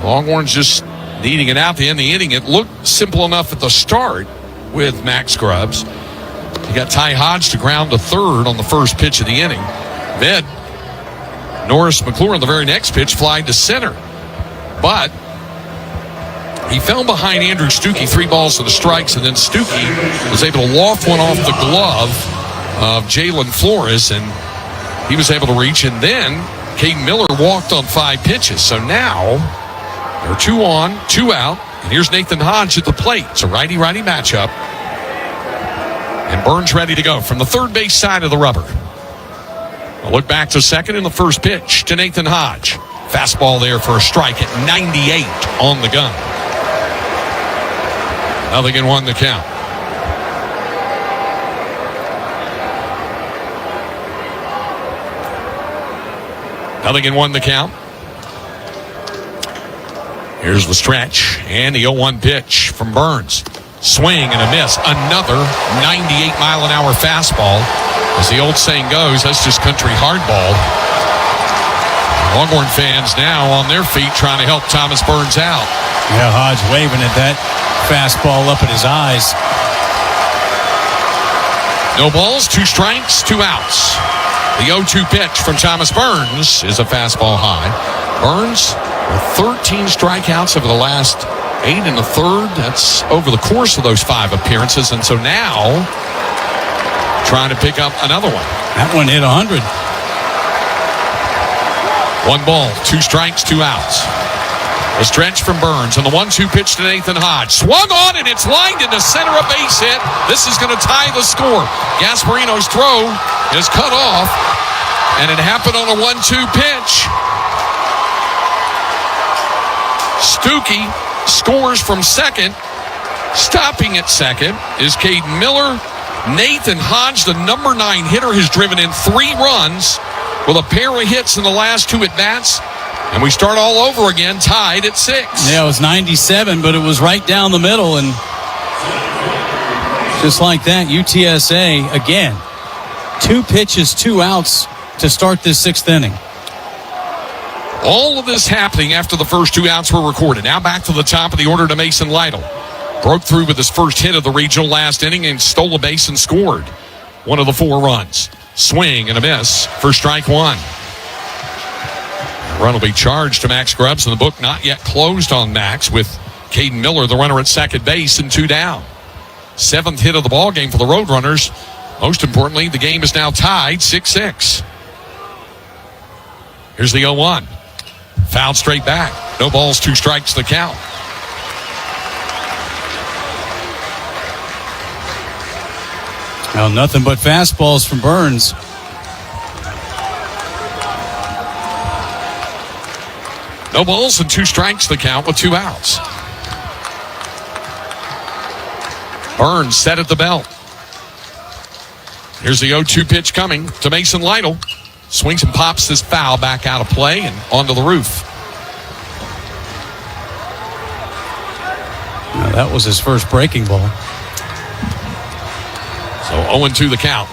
Longhorns just needing it out to end the inning. It looked simple enough at the start with Max Grubbs. You got Ty Hodge to ground to third on the first pitch of the inning. Then Norris McLaurin, the very next pitch, flying to center. But he fell behind Andrew Stuckey, 3 balls to the strikes, and then Stuckey was able to loft one off the glove of Jalen Flores, and he was able to reach. And then Caden Miller walked on 5 pitches. So now they're 2 on, 2 out, and here's Nathan Hodge at the plate. It's a righty-righty matchup. And Burns ready to go from the third base side of the rubber. A look back to second in the first pitch to Nathan Hodge. Fastball there for a strike at 98 on the gun. 0-1 the count. Nothing in 1 the count. Here's the stretch and the 0-1 pitch from Burns. Swing and a miss. Another 98-mile-an-hour fastball. As the old saying goes, that's just country hardball. Longhorn fans now on their feet trying to help Thomas Burns out. Yeah, Hodge waving at that fastball up at his eyes. No balls, 2 strikes, 2 outs. The 0-2 pitch from Thomas Burns is a fastball high. Burns with 13 strikeouts over the last 8 in the third. That's over the course of those 5 appearances. And so now trying to pick up another one. That one hit 100. 1 ball, 2 strikes, 2 outs. A stretch from Burns and the 1-2 pitch to Nathan Hodge. Swung on and it's lined into center, a base hit. This is going to tie the score. Gasparino's throw is cut off, and it happened on a 1-2 pitch. Stuckey scores from second. Stopping at second is Caden Miller. Nathan Hodge, the number 9 hitter, has driven in 3 runs with a pair of hits in the last 2 at-bats. And we start all over again, tied at 6. Yeah, it was 97, but it was right down the middle. And just like that, UTSA, again, 2 pitches, 2 outs to start this 6th inning. All of this happening after the first 2 outs were recorded. Now back to the top of the order to Mason Lytle. Broke through with his first hit of the regional last inning and stole a base and scored 1 of the 4 runs. Swing and a miss for strike 1. Run will be charged to Max Grubbs, and the book not yet closed on Max, with Caden Miller, the runner at second base, and 2 down. 7th hit of the ball game for the Roadrunners. Most importantly, the game is now tied 6-6. Here's the 0-1. Fouled straight back. No balls, 2 strikes the count. Well, nothing but fastballs from Burns. No balls and 2 strikes the count with 2 outs. Burns set at the belt. Here's the 0-2 pitch coming to Mason Lytle. Swings and pops this foul back out of play and onto the roof. Now, that was his first breaking ball. So 0-2 the count.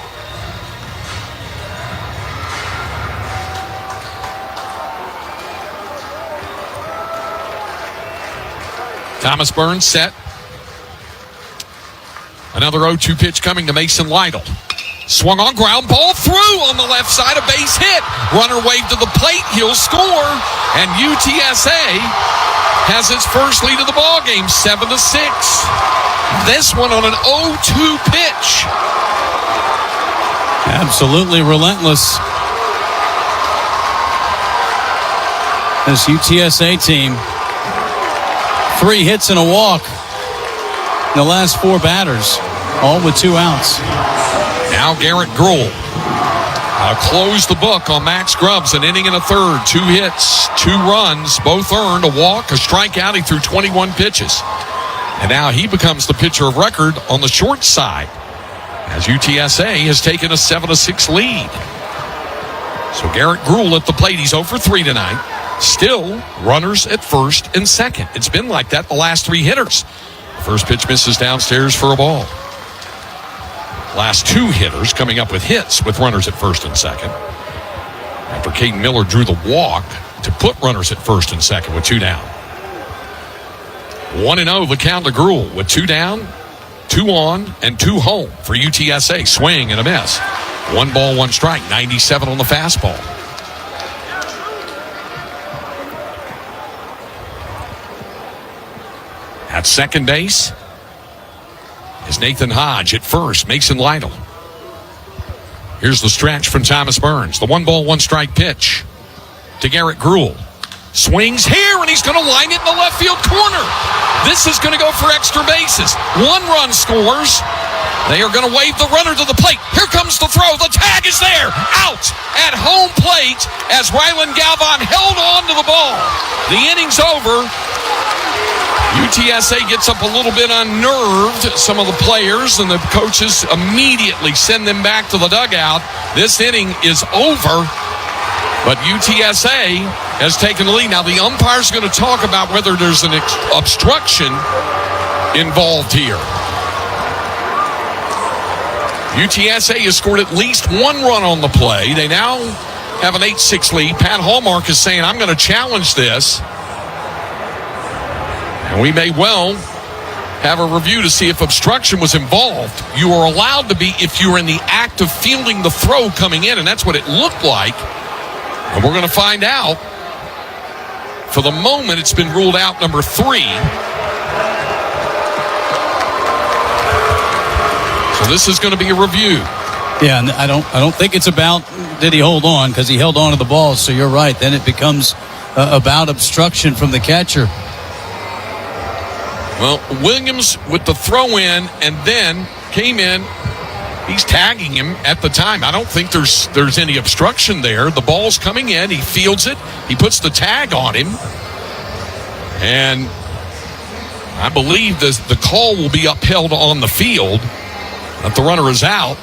Thomas Burns set. Another 0-2 pitch coming to Mason Lytle. Swung on, ground ball through on the left side, a base hit. Runner waved to the plate, he'll score. And UTSA has its first lead of the ball game, 7-6. This one on an 0-2 pitch. Absolutely relentless. This UTSA team, 3 hits and a walk in the last 4 batters, all with 2 outs. Now Garrett Gruhl closed the book on Max Grubbs, an inning and a third, 2 hits, 2 runs, both earned, a walk, a strikeout. He threw 21 pitches. And now he becomes the pitcher of record on the short side, as UTSA has taken a 7-6 lead. So Garrett Gruhl at the plate. He's 0 for 3 tonight. Still runners at first and second. It's been like that the last 3 hitters. First pitch misses downstairs for a ball. Last 2 hitters coming up with hits with runners at first and second. After Caden Miller drew the walk to put runners at first and second with 2 down. 1-0 the count to Gruhl with 2 down, 2 on, and 2 home for UTSA. Swing and a miss. 1 ball, 1 strike, 97 on the fastball. At second base is Nathan Hodge. At first, Mason Lytle. Here's the stretch from Thomas Burns. The 1 ball, 1 strike pitch to Garrett Gruhl. Swings here, and he's going to line it in the left field corner. This is going to go for extra bases. 1 run scores. They are going to wave the runner to the plate. Here comes the throw. The tag is there. Out at home plate as Ryland Galvan held on to the ball. The inning's over. UTSA gets up a little bit unnerved. Some of the players and the coaches immediately send them back to the dugout. This inning is over, but UTSA has taken the lead. Now the umpire's going to talk about whether there's an obstruction involved here. UTSA has scored at least 1 run on the play. They now have an 8-6 lead. Pat Hallmark is saying, I'm going to challenge this. And we may well have a review to see if obstruction was involved. You are allowed to be if you're in the act of fielding the throw coming in, and that's what it looked like. And we're going to find out. For the moment, it's been ruled out number 3. So this is going to be a review. Yeah, and I don't think it's about did he hold on, because he held on to the ball. So you're right. Then it becomes about obstruction from the catcher. Well, Williams with the throw in and then came in. He's tagging him at the time. I don't think there's any obstruction there. The ball's coming in. He fields it. He puts the tag on him. And I believe the call will be upheld on the field that the runner is out.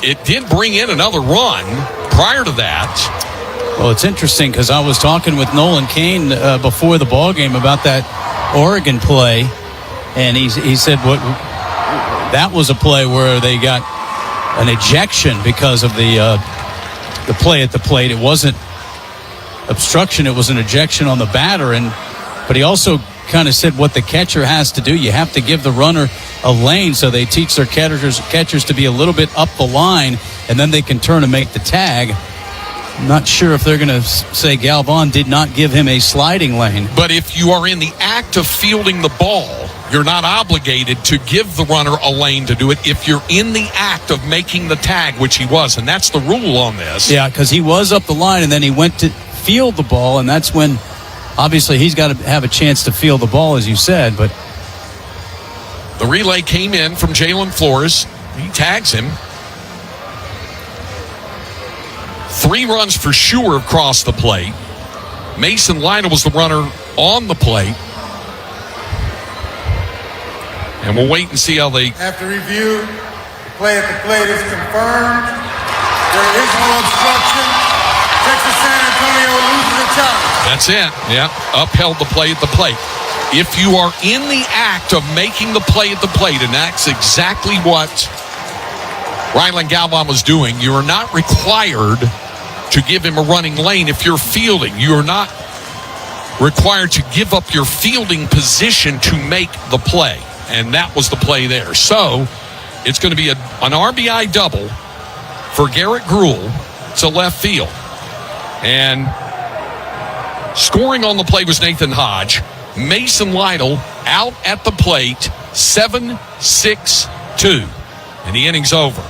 It did bring in another run prior to that. Well, it's interesting because I was talking with Nolan Kane before the ball game about that Oregon play. And he said that was a play where they got an ejection because of the play at the plate. It wasn't obstruction; it was an ejection on the batter. But he also kind of said what the catcher has to do. You have to give the runner a lane, so they teach their catchers to be a little bit up the line, and then they can turn and make the tag. I'm not sure if they're going to say Galvan did not give him a sliding lane. But if you are in the act of fielding the ball, you're not obligated to give the runner a lane to do it if you're in the act of making the tag, which he was. And that's the rule on this. Yeah, because he was up the line, and then he went to field the ball, and that's when, obviously, he's got to have a chance to field the ball, as you said. But the relay came in from Jalen Flores. He tags him. 3 runs for sure across the plate. Mason Lytle was the runner on the plate. And we'll wait and see how they... After review, the play at the plate is confirmed. There is no obstruction. Texas San Antonio loses a tie. That's it. Yeah, upheld the play at the plate. If you are in the act of making the play at the plate, and that's exactly what Ryland Galvan was doing, you are not required to give him a running lane if you're fielding. You are not required to give up your fielding position to make the play. And that was the play there. So it's going to be an RBI double for Garrett Gruhl to left field. And Scoring on the play was Nathan Hodge. Mason Lytle out at the plate, 7-6-2. And the inning's over.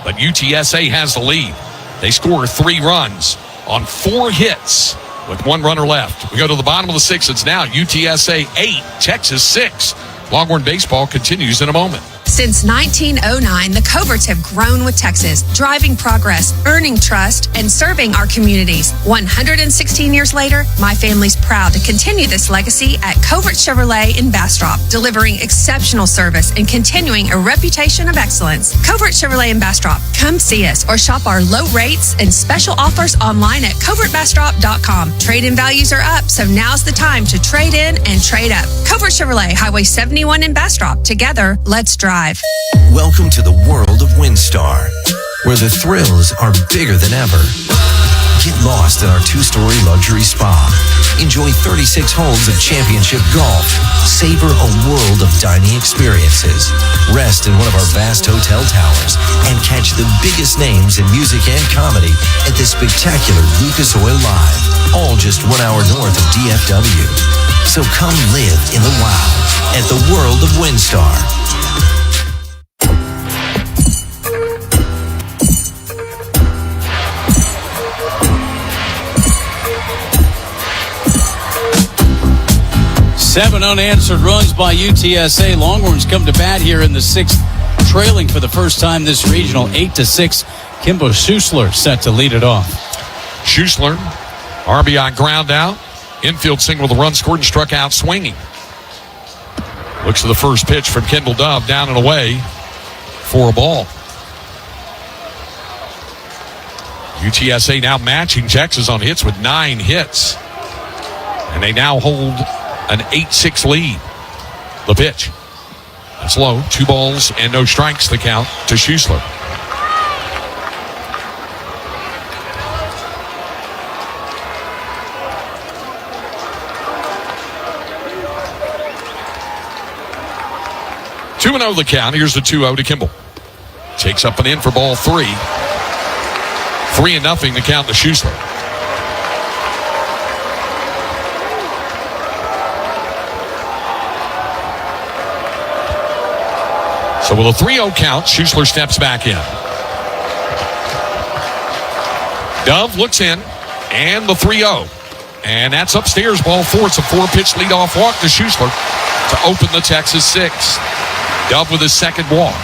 But UTSA has the lead. They score 3 runs on 4 hits with 1 runner left. We go to the bottom of the 6th. It's now UTSA 8, Texas 6. Longhorn baseball continues in a moment. Since 1909, the Coverts have grown with Texas, driving progress, earning trust, and serving our communities. 116 years later, my family's proud to continue this legacy at Covert Chevrolet in Bastrop, delivering exceptional service and continuing a reputation of excellence. Covert Chevrolet in Bastrop. Come see us or shop our low rates and special offers online at covertbastrop.com. Trade-in values are up, so now's the time to trade in and trade up. Covert Chevrolet, Highway 71 in Bastrop. Together, let's drive. Welcome to the world of WinStar, where the thrills are bigger than ever. Get lost in our 2-story luxury spa. Enjoy 36 holes of championship golf. Savor a world of dining experiences. Rest in one of our vast hotel towers and catch the biggest names in music and comedy at the spectacular Lucas Oil Live, all just 1 hour north of DFW. So come live in the wild at the world of WinStar. Seven unanswered runs by UTSA. Longhorns come to bat here in the 6th, trailing for the first time this regional, 8-6. Kimbo Schuessler set to lead it off. Schuessler, RBI ground out, infield single with a run scored and struck out swinging. Looks to the first pitch from Kendall Dove, down and away for a ball. UTSA now matching Texas on hits with 9 hits. And they now hold an 8-6 lead. The pitch. That's low. 2 balls and no strikes, the count to Schuessler. Two and 0 the count. Here's the 2-0 to Kimball. Takes up and in for ball 3. 3-0 the count to Schuessler. So with a 3-0 count, Schuessler steps back in. Dove looks in, and the 3-0. And that's upstairs, ball 4. It's a 4-pitch leadoff walk to Schuessler to open the Texas 6. Dove with his second walk.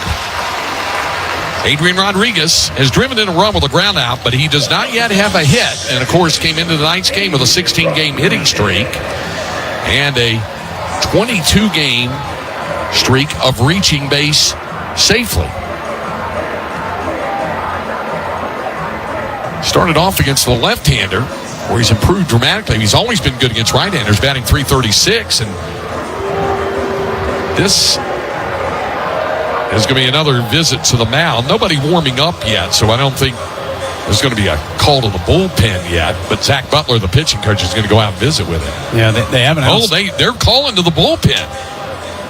Adrian Rodriguez has driven in a run with a ground out, but he does not yet have a hit. And, of course, came into the night's game with a 16-game hitting streak and a 22-game streak of reaching base safely. Started off against the left-hander, where he's improved dramatically. He's always been good against right-handers, batting .336, and this is going to be another visit to the mound. Nobody warming up yet, so I don't think there's going to be a call to the bullpen yet, but Zach Butler, the pitching coach, is going to go out and visit with him. Yeah, they haven't. Oh, they're calling to the bullpen.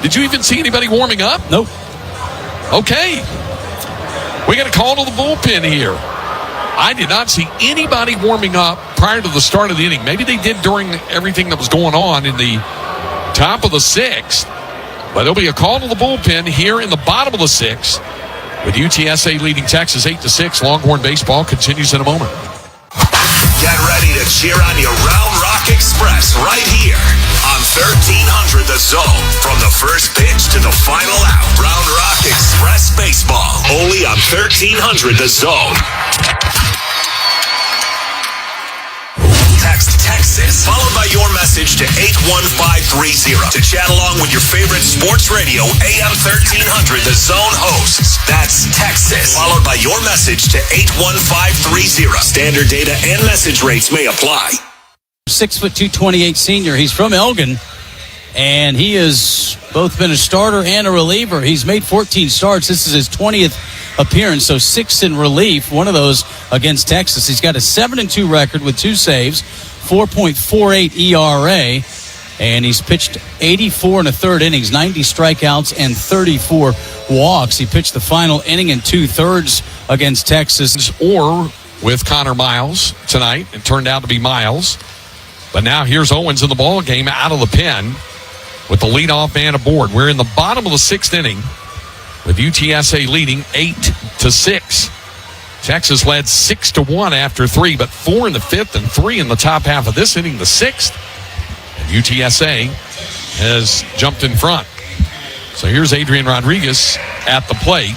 Did you even see anybody warming up? Nope. Okay. We got a call to the bullpen here. I did not see anybody warming up prior to the start of the inning. Maybe they did during everything that was going on in the top of the 6th. But there'll be a call to the bullpen here in the bottom of the 6th. With UTSA leading Texas 8-6. Longhorn baseball continues in a moment. Get ready to cheer on your Round Rock Express right here on 1300 The Zone. From the first pitch to the final out, Round Rock Express baseball. Only on 1300 The Zone. Text Texas, followed by your message to 81530 to chat along with your favorite sports radio AM 1300 The Zone hosts. That's Texas, followed by your message to 81530. Standard data and message rates may apply. 6'2", 228 senior. He's from Elgin, and he has both been a starter and a reliever. He's made 14 starts. This is his 20th appearance, so 6 in relief, one of those against Texas. He's got a 7-2 record with 2 saves, 4.48 ERA, and he's pitched 84 1/3 innings, 90 strikeouts, and 34 walks. He pitched the final inning in 2/3 against Texas. Or with Connor Miles tonight. It turned out to be Miles. But now here's Owens in the ball game out of the pen with the leadoff man aboard. We're in the bottom of the 6th inning with UTSA leading 8-6. Texas led 6-1 after 3, but 4 in the 5th and 3 in the top half of this inning, the 6th. And UTSA has jumped in front. So here's Adrian Rodriguez at the plate.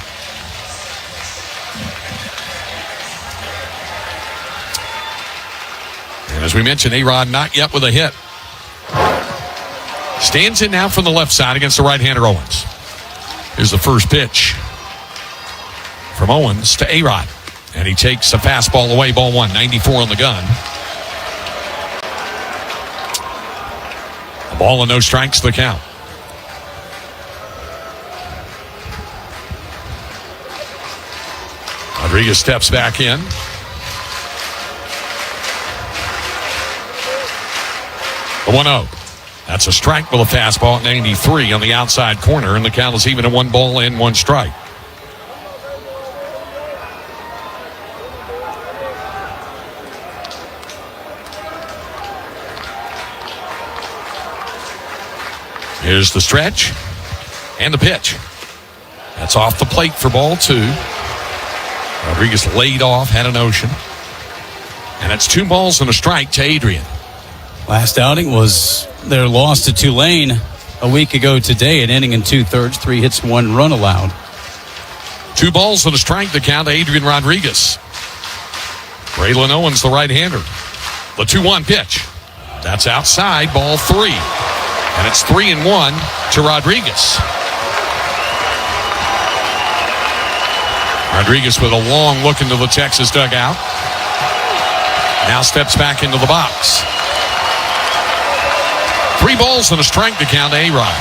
And as we mentioned, A-Rod not yet with a hit. Stands in now from the left side against the right-hander Owens. Here's the first pitch from Owens to A-Rod. And he takes a fastball away, ball 1, 94 on the gun. A ball and no strikes, the count. Rodriguez steps back in. The 1-0. That's a strike with a fastball at 93 on the outside corner, and the count is even at 1 ball and 1 strike. Here's the stretch and the pitch. That's off the plate for ball 2. Rodriguez laid off, had an ocean. And it's 2 balls and a strike to Adrian. Last outing was their loss to Tulane a week ago today, an inning and 2/3, 3 hits, 1 run allowed. 2 balls and a strike to count to Adrian Rodriguez. Braylon Owens, the right-hander. The 2-1 pitch. That's outside, ball 3. And it's 3-1 to Rodriguez. Rodriguez with a long look into the Texas dugout. Now steps back into the box. 3 balls and a strike to count to A-Rod.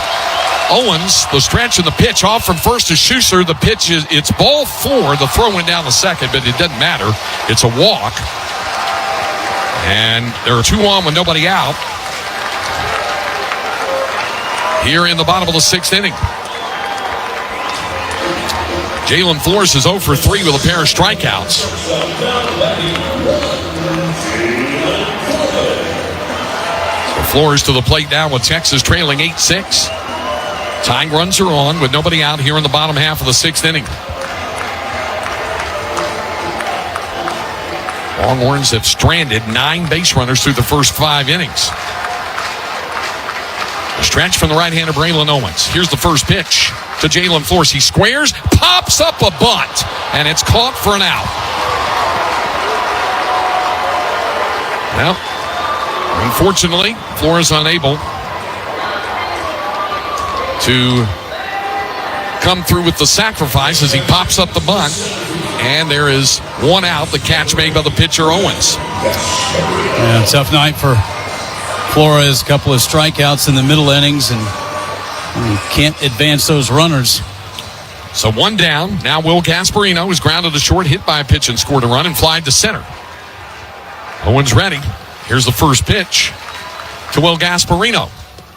Owens, the stretch and the pitch off from first to Schuster. The pitch is, it's ball 4. The throw went down the second, but it doesn't matter. It's a walk. And there are 2 on with nobody out here in the bottom of the 6th inning. Jalen Flores is 0 for 3 with a pair of strikeouts. So Flores to the plate now with Texas trailing 8-6. Tying runs are on with nobody out here in the bottom half of the 6th inning. Longhorns have stranded 9 base runners through the first 5 innings. A stretch from the right-hander Braylon Owens. Here's the first pitch to Jalen Flores. He squares, pops up a bunt, and it's caught for an out. Well, unfortunately, Flores unable to come through with the sacrifice as he pops up the bunt, and there is 1 out. The catch made by the pitcher Owens. Yeah, tough night for Flores. A couple of strikeouts in the middle innings, and can't advance those runners. So 1 down. Now Will Gasparino is grounded to short, hit by a pitch and scored a run and flied to center. Owens ready. Here's the first pitch to Will Gasparino.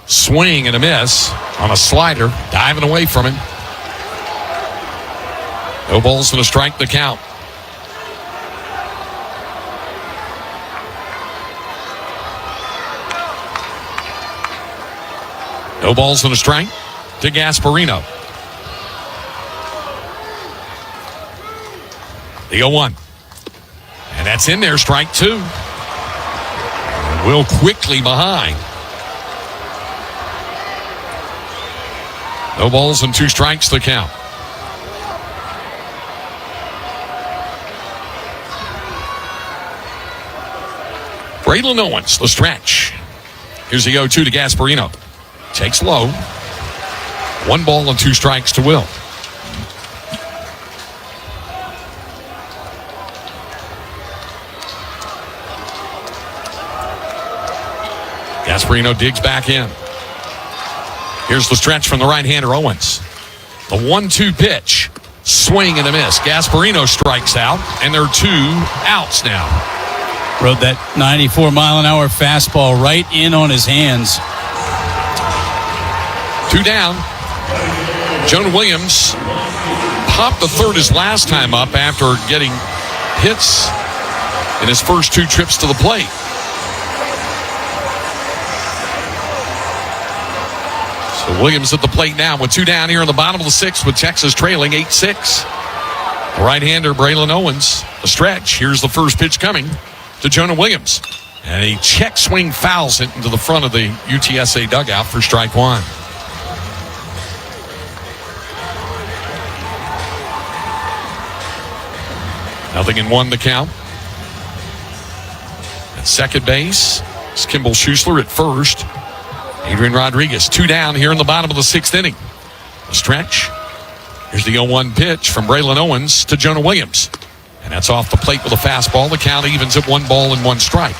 Swing and a miss on a slider, diving away from him. No balls and a strike to count. No balls and a strike to Gasparino. The 0-1. And that's in there, strike 2. And Will quickly behind. No balls and 2 strikes to count. Braylon Owens, the stretch. Here's the 0-2 to Gasparino. Takes low. 1 ball and 2 strikes to Will. Gasparino digs back in. Here's the stretch from the right-hander Owens. The 1-2 pitch. Swing and a miss. Gasparino strikes out, and there are 2 outs now. Rode that 94-mile-an-hour fastball right in on his hands. 2 down. Jonah Williams popped the third his last time up after getting hits in his first 2 trips to the plate. Williams at the plate now with 2 down here in the bottom of the 6th with Texas trailing 8-6. The right-hander, Braylon Owens, a stretch. Here's the first pitch coming to Jonah Williams. And a check swing fouls it into the front of the UTSA dugout for strike one. Nothing in one, the count. At second base, it's Kimball Schusler at first. Adrian Rodriguez, 2 down here in the bottom of the 6th inning. A stretch. Here's the 0-1 pitch from Braylon Owens to Jonah Williams. And that's off the plate with a fastball. The count evens at 1 ball and 1 strike.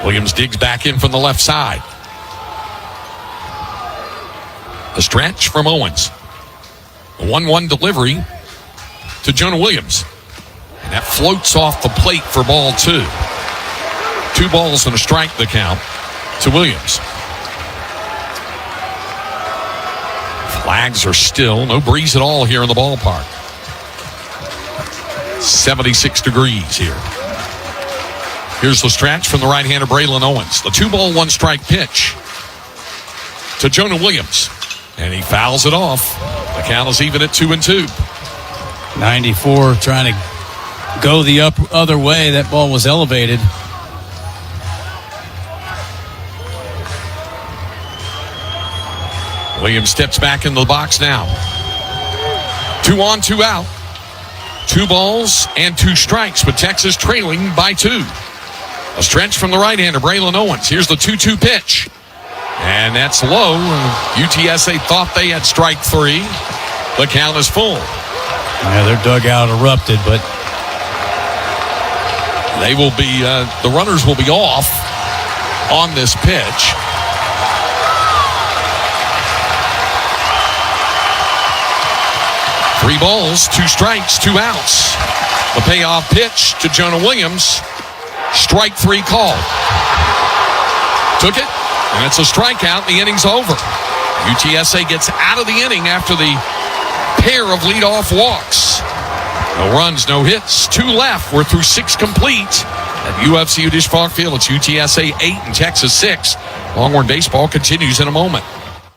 Williams digs back in from the left side. A stretch from Owens. A 1-1 delivery to Jonah Williams. And that floats off the plate for ball 2. 2 balls and a strike, the count to Williams. Flags are still, no breeze at all here in the ballpark. 76 degrees here. Here's the stretch from the right-hander Braylon Owens. The 2-ball, 1 strike pitch to Jonah Williams. And he fouls it off. The count is even at 2-2. 94 trying to go the other way. That ball was elevated. Williams steps back in the box now. 2 on, 2 out. 2 balls and 2 strikes with Texas trailing by 2. A stretch from the right-hander, Braylon Owens. Here's the 2-2 pitch. And that's low. UTSA thought they had strike 3. The count is full. Yeah, their dugout erupted, but they will be, the runners will be off on this pitch. Three balls, 2 strikes, 2 outs. The payoff pitch to Jonah Williams. Strike 3 called. Took it, and it's a strikeout. The inning's over. UTSA gets out of the inning after the pair of leadoff walks. No runs, no hits, 2 left. We're through 6 complete at UFC Udish Falk Field. It's UTSA 8 and Texas 6. Longhorn baseball continues in a moment.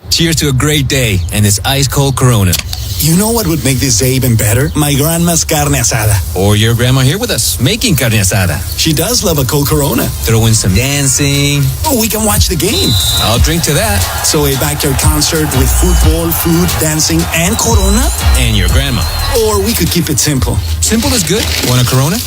Cheers to a great day and this ice-cold Corona. You know what would make this day even better? My grandma's carne asada. Or your grandma here with us, making carne asada. She does love a cold Corona. Throw in some dancing. Oh, we can watch the game. I'll drink to that. So a backyard concert with football, food, dancing, and Corona? And your grandma. Or we could keep it simple. Simple is good. Want a Corona?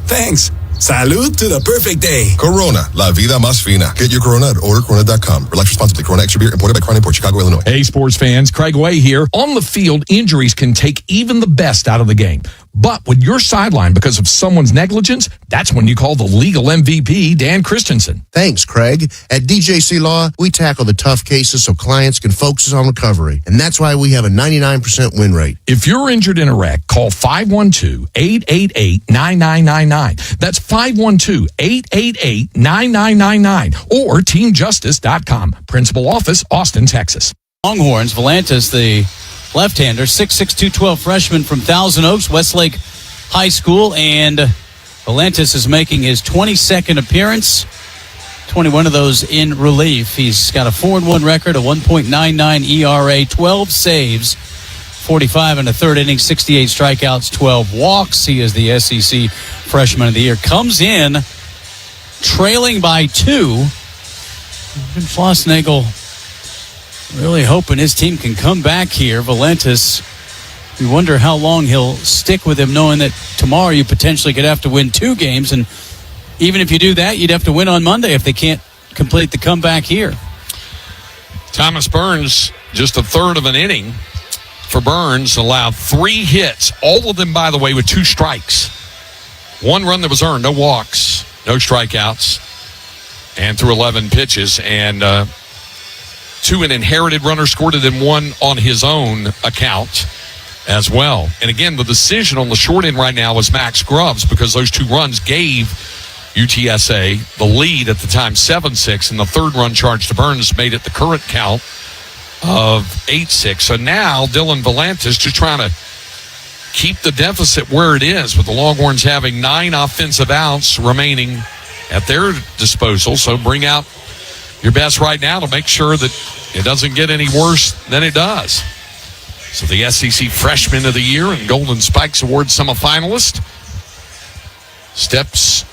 Thanks. Salud to the perfect day. Corona, la vida más fina. Get your Corona at ordercorona.com. Relax responsibly. Corona Extra Beer, imported by Crown Import, Chicago, Illinois. Hey, sports fans. Craig Way here. On the field, injuries can take even the best out of the game. But when you're sidelined because of someone's negligence, that's when you call the legal MVP, Dan Christensen. Thanks, Craig. At DJC Law, we tackle the tough cases so clients can focus on recovery. And that's why we have a 99% win rate. If you're injured in a wreck, call 512-888-9999. That's 512-888-9999 or teamjustice.com. Principal office, Austin, Texas. Longhorns, Volantis, the left-hander, 6'6", 212 freshman from Thousand Oaks, Westlake High School, and Volantis is making his 22nd appearance, 21 of those in relief. He's got a 4-1 record, a 1.99 ERA, 12 saves, 45 in the third inning, 68 strikeouts, 12 walks. He is the SEC Freshman of the Year. Comes in trailing by 2. Flossnagel really hoping his team can come back here. Volantis, you wonder how long he'll stick with him, knowing that tomorrow you potentially could have to win 2 games. And even if you do that, you'd have to win on Monday if they can't complete the comeback here. Thomas Burns, just a third of an inning for Burns, allowed 3 hits, all of them, by the way, with 2 strikes. 1 run that was earned, no walks, no strikeouts, and through 11 pitches. And 2 an inherited runner scored it, and 1 on his own account as well. And again, the decision on the short end right now is Max Grubbs, because those 2 runs gave UTSA the lead at the time, 7-6, and the 3rd run charged to Burns made it the current count of 8-6. So now Dylan Volantis just trying to keep the deficit where it is, with the Longhorns having 9 offensive outs remaining at their disposal. So bring out your best right now to make sure that it doesn't get any worse than it does. So the SEC Freshman of the Year and Golden Spikes Award semifinalist steps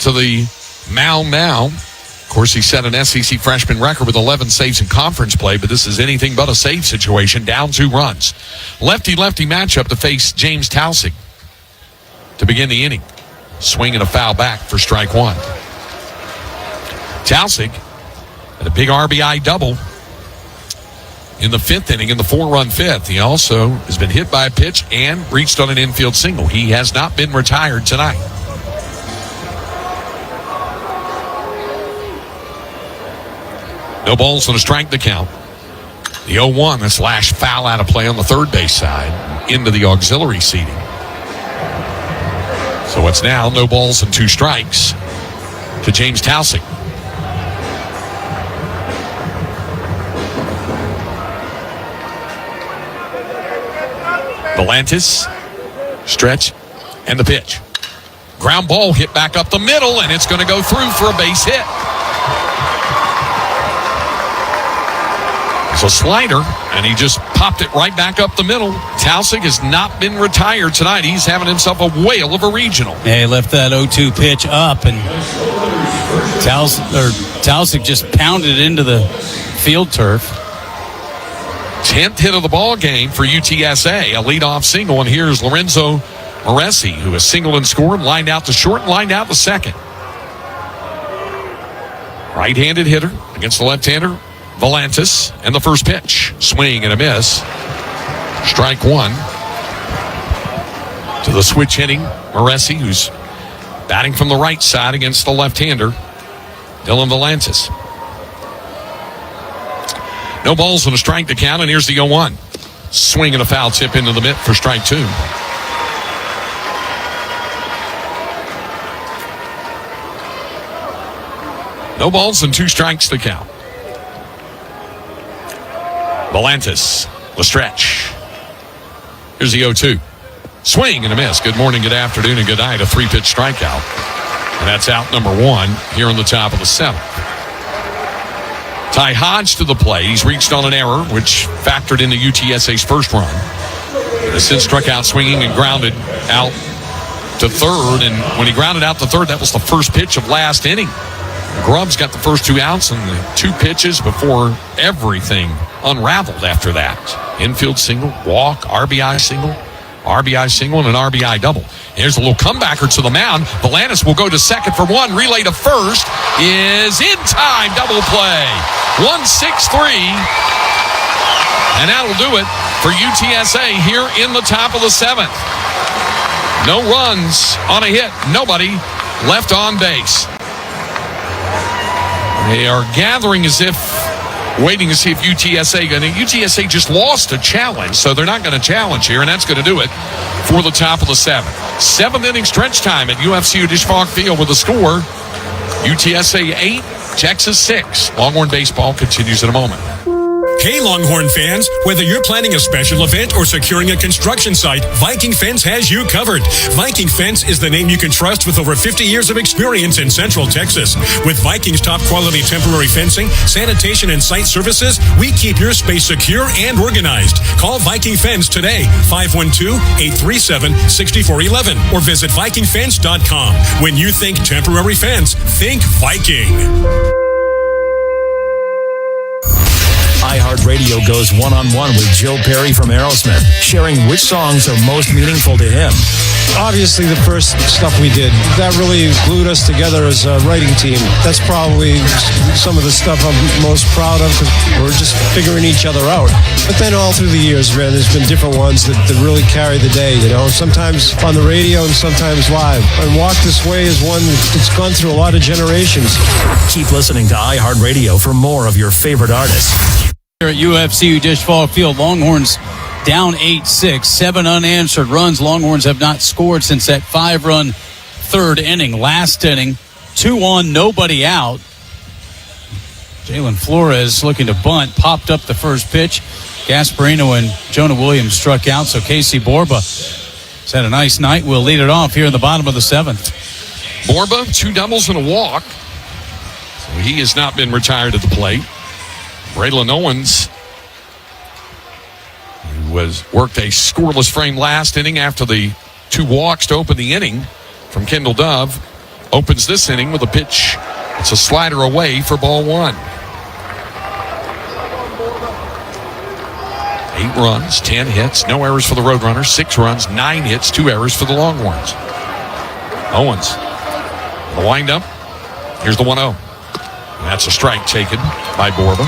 to the mound now. Of course, he set an SEC freshman record with 11 saves in conference play, but this is anything but a save situation. Down 2 runs. Lefty-lefty matchup to face James Tausig to begin the inning. Swing and a foul back for strike 1. Tausig had a big RBI double in the 5th inning, in the 4-run 5th. He also has been hit by a pitch and reached on an infield single. He has not been retired tonight. No balls and a strike to count. The 0-1, that's Lash foul out of play on the third base side into the auxiliary seating. So it's now no balls and 2 strikes to James Tausig. Volantis, stretch, and the pitch. Ground ball hit back up the middle, and it's going to go through for a base hit. It's a slider, and he just popped it right back up the middle. Tausig has not been retired tonight. He's having himself a whale of a regional. Yeah, he left that 0-2 pitch up, and Tausig just pounded into the field turf. 10th hit of the ball game for UTSA, a leadoff single, and here's Lorenzo Moresi, who has singled and scored, lined out to short, and lined out to second. Right-handed hitter against the left-hander, Volantis, and the first pitch. Swing and a miss. Strike 1. To the switch hitting Moresi, who's batting from the right side against the left-hander, Dylan Volantis. No balls and a strike to count, and here's the 0-1. Swing and a foul tip into the mitt for strike 2. No balls and 2 strikes to count. Volantis, the stretch. Here's the 0-2. Swing and a miss. Good morning, good afternoon, and good night. A 3-pitch strikeout. And that's out number 1 here on the top of the 7th. Ty Hodge to the plate. He's reached on an error, which factored into UTSA's first run. Has since struck out swinging and grounded out to third. And when he grounded out to third, that was the first pitch of last inning. Grubbs got the first 2 outs and the 2 pitches before everything unraveled after that. Infield single, walk, RBI single, and an RBI double. Here's a little comebacker to the mound. Volantis will go to second for 1. Relay to first is in time. Double play. 1-6-3. And that'll do it for UTSA here in the top of the 7th. No runs on a hit. Nobody left on base. They are gathering as if waiting to see if UTSA just lost a challenge, so they're not going to challenge here, and that's going to do it for the top of the 7th. 7th inning stretch time at UFCU Disch-Falk Field with a score, UTSA 8, Texas 6. Longhorn baseball continues in a moment. Hey, Longhorn fans, whether you're planning a special event or securing a construction site, Viking Fence has you covered. Viking Fence is the name you can trust with over 50 years of experience in Central Texas. With Viking's top quality temporary fencing, sanitation, and site services, we keep your space secure and organized. Call Viking Fence today, 512-837-6411, or visit VikingFence.com. When you think temporary fence, think Viking. iHeartRadio goes one-on-one with Joe Perry from Aerosmith, sharing which songs are most meaningful to him. Obviously, the first stuff we did, that really glued us together as a writing team. That's probably some of the stuff I'm most proud of, because we're just figuring each other out. But then all through the years, man, there's been different ones that really carry the day, you know, sometimes on the radio and sometimes live. And Walk This Way is one that's gone through a lot of generations. Keep listening to iHeartRadio for more of your favorite artists. Here at UFCU Disch-Falk Field, Longhorns down 8-6, 7 unanswered runs. Longhorns have not scored since that 5-run third inning. Last inning, 2 on, nobody out. Jalen Flores looking to bunt, popped up the first pitch. Gasparino and Jonah Williams struck out, so Casey Borba has had a nice night. We'll lead it off here in the bottom of the 7th. Borba, 2 doubles and a walk. So he has not been retired at the plate. Braylon Owens, who worked a scoreless frame last inning after the 2 walks to open the inning from Kendall Dove, opens this inning with a pitch. It's a slider away for ball 1. 8 runs, 10 hits, no errors for the Roadrunners, 6 runs, 9 hits, 2 errors for the Longhorns. Owens, the windup. Here's the 1-0. And that's a strike taken by Borba.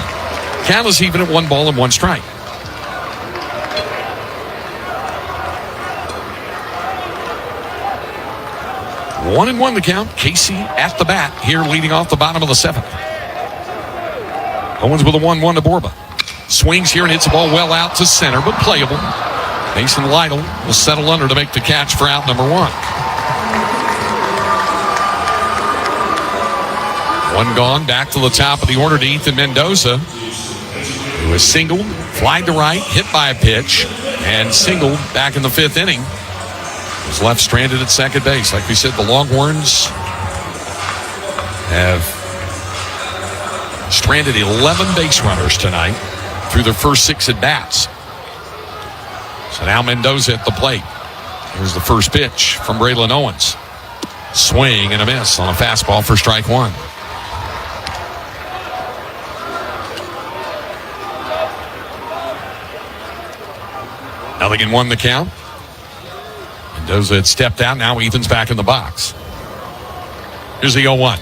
Count is even at 1 ball and 1 strike. One and 1 the count. Casey at the bat here, leading off the bottom of the 7th. Owens with a 1-1 to Borba. Swings here and hits the ball well out to center, but playable. Mason Lytle will settle under to make the catch for out number 1. 1 gone, back to the top of the order to Ethan Mendoza, who was singled, flied to right, hit by a pitch, and singled back in the 5th inning. Was left stranded at second base. Like we said, the Longhorns have stranded 11 base runners tonight through their first 6 at-bats. So now Mendoza at the plate. Here's the first pitch from Braylon Owens. Swing and a miss on a fastball for strike 1. Nothing in 1 the count. Mendoza had stepped out. Now Ethan's back in the box. Here's the 0-1.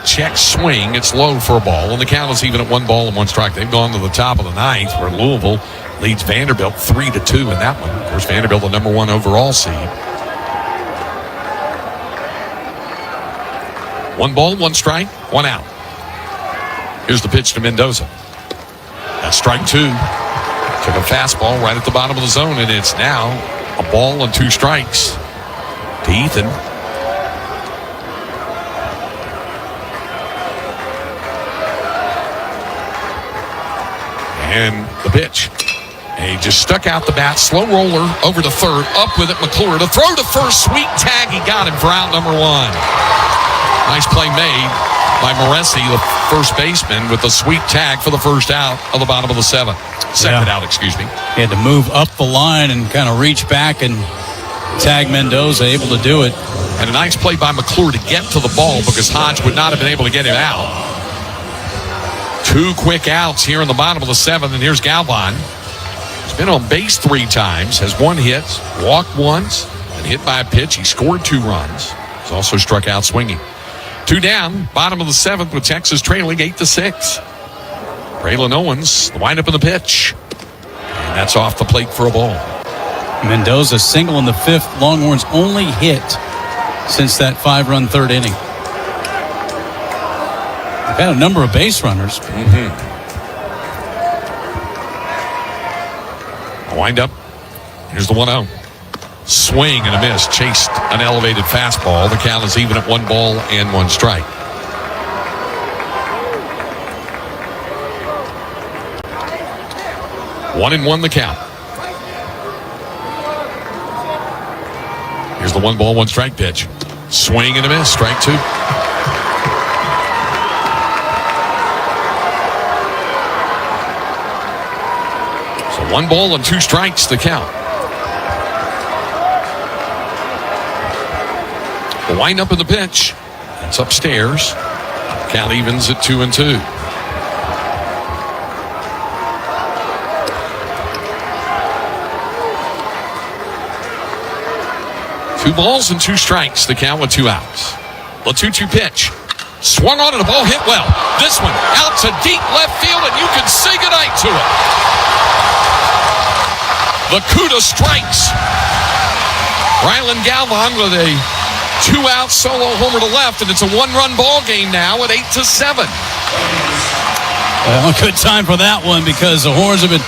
Check swing. It's low for a ball. And the count is even at 1 ball and 1 strike. They've gone to the top of the 9th, where Louisville leads Vanderbilt 3-2 in that one. Of course, Vanderbilt, the number 1 overall seed. 1 ball, 1 strike, 1 out. Here's the pitch to Mendoza. That's strike 2. Took a fastball right at the bottom of the zone, and it's now a ball and 2 strikes to Ethan. And the pitch. And he just stuck out the bat. Slow roller over to third. Up with it, McClure. To throw to first. Sweet tag. He got him for out number 1. Nice play made by Moresi, the first baseman, with a sweet tag for the first out of the bottom of the 7th. Second out, excuse me. He had to move up the line and kind of reach back and tag Mendoza, able to do it. And a nice play by McClure to get to the ball, because Hodge would not have been able to get him out. 2 quick outs here in the bottom of the 7th, and here's Galvan. He's been on base 3 times, has 1 hit, walked once, and hit by a pitch. He scored 2 runs. He's also struck out swinging. 2 down, bottom of the 7th, with Texas trailing 8-6. Braylon Owens, the windup of the pitch. And that's off the plate for a ball. Mendoza single in the 5th. Longhorns only hit since that 5-run 3rd inning. They've had a number of base runners. Wind up. Here's the 1-0. Swing and a miss. Chased an elevated fastball. The count is even at 1 ball and 1 strike. One and 1 the count. Here's the 1 ball, 1 strike pitch. Swing and a miss. Strike 2. So 1 ball and 2 strikes the count. The wind up of the pitch. It's upstairs. Count evens at 2-2. Two balls and 2 strikes. The count with 2 outs. The 2-2 pitch. Swung on and the ball hit well. This one out to deep left field, and you can say goodnight to it. The Cuda strikes. Rylan Galvan with a 2-out solo homer to left, and it's a 1-run ball game now at 8-7. Well, a good time for that one, because the Horns have been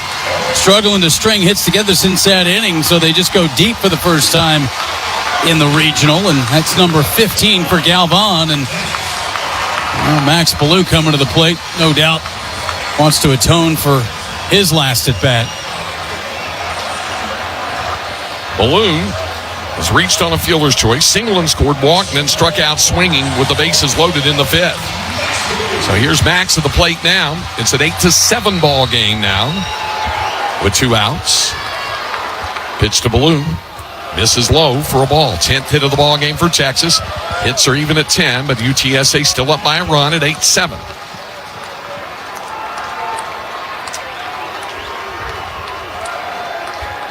struggling to string hits together since that inning, so they just go deep for the first time in the regional, and that's number 15 for Galvan. And Max Ballou coming to the plate, no doubt, wants to atone for his last at bat. Balloon has reached on a fielder's choice, singled and scored, walked, and then struck out swinging with the bases loaded in the fifth. So here's Max at the plate now. It's an 8-7 ball game now with 2 outs. Pitch to Balloon. Misses low for a ball. 10th hit of the ball game for Texas. Hits are even at 10, but UTSA still up by a run at 8-7.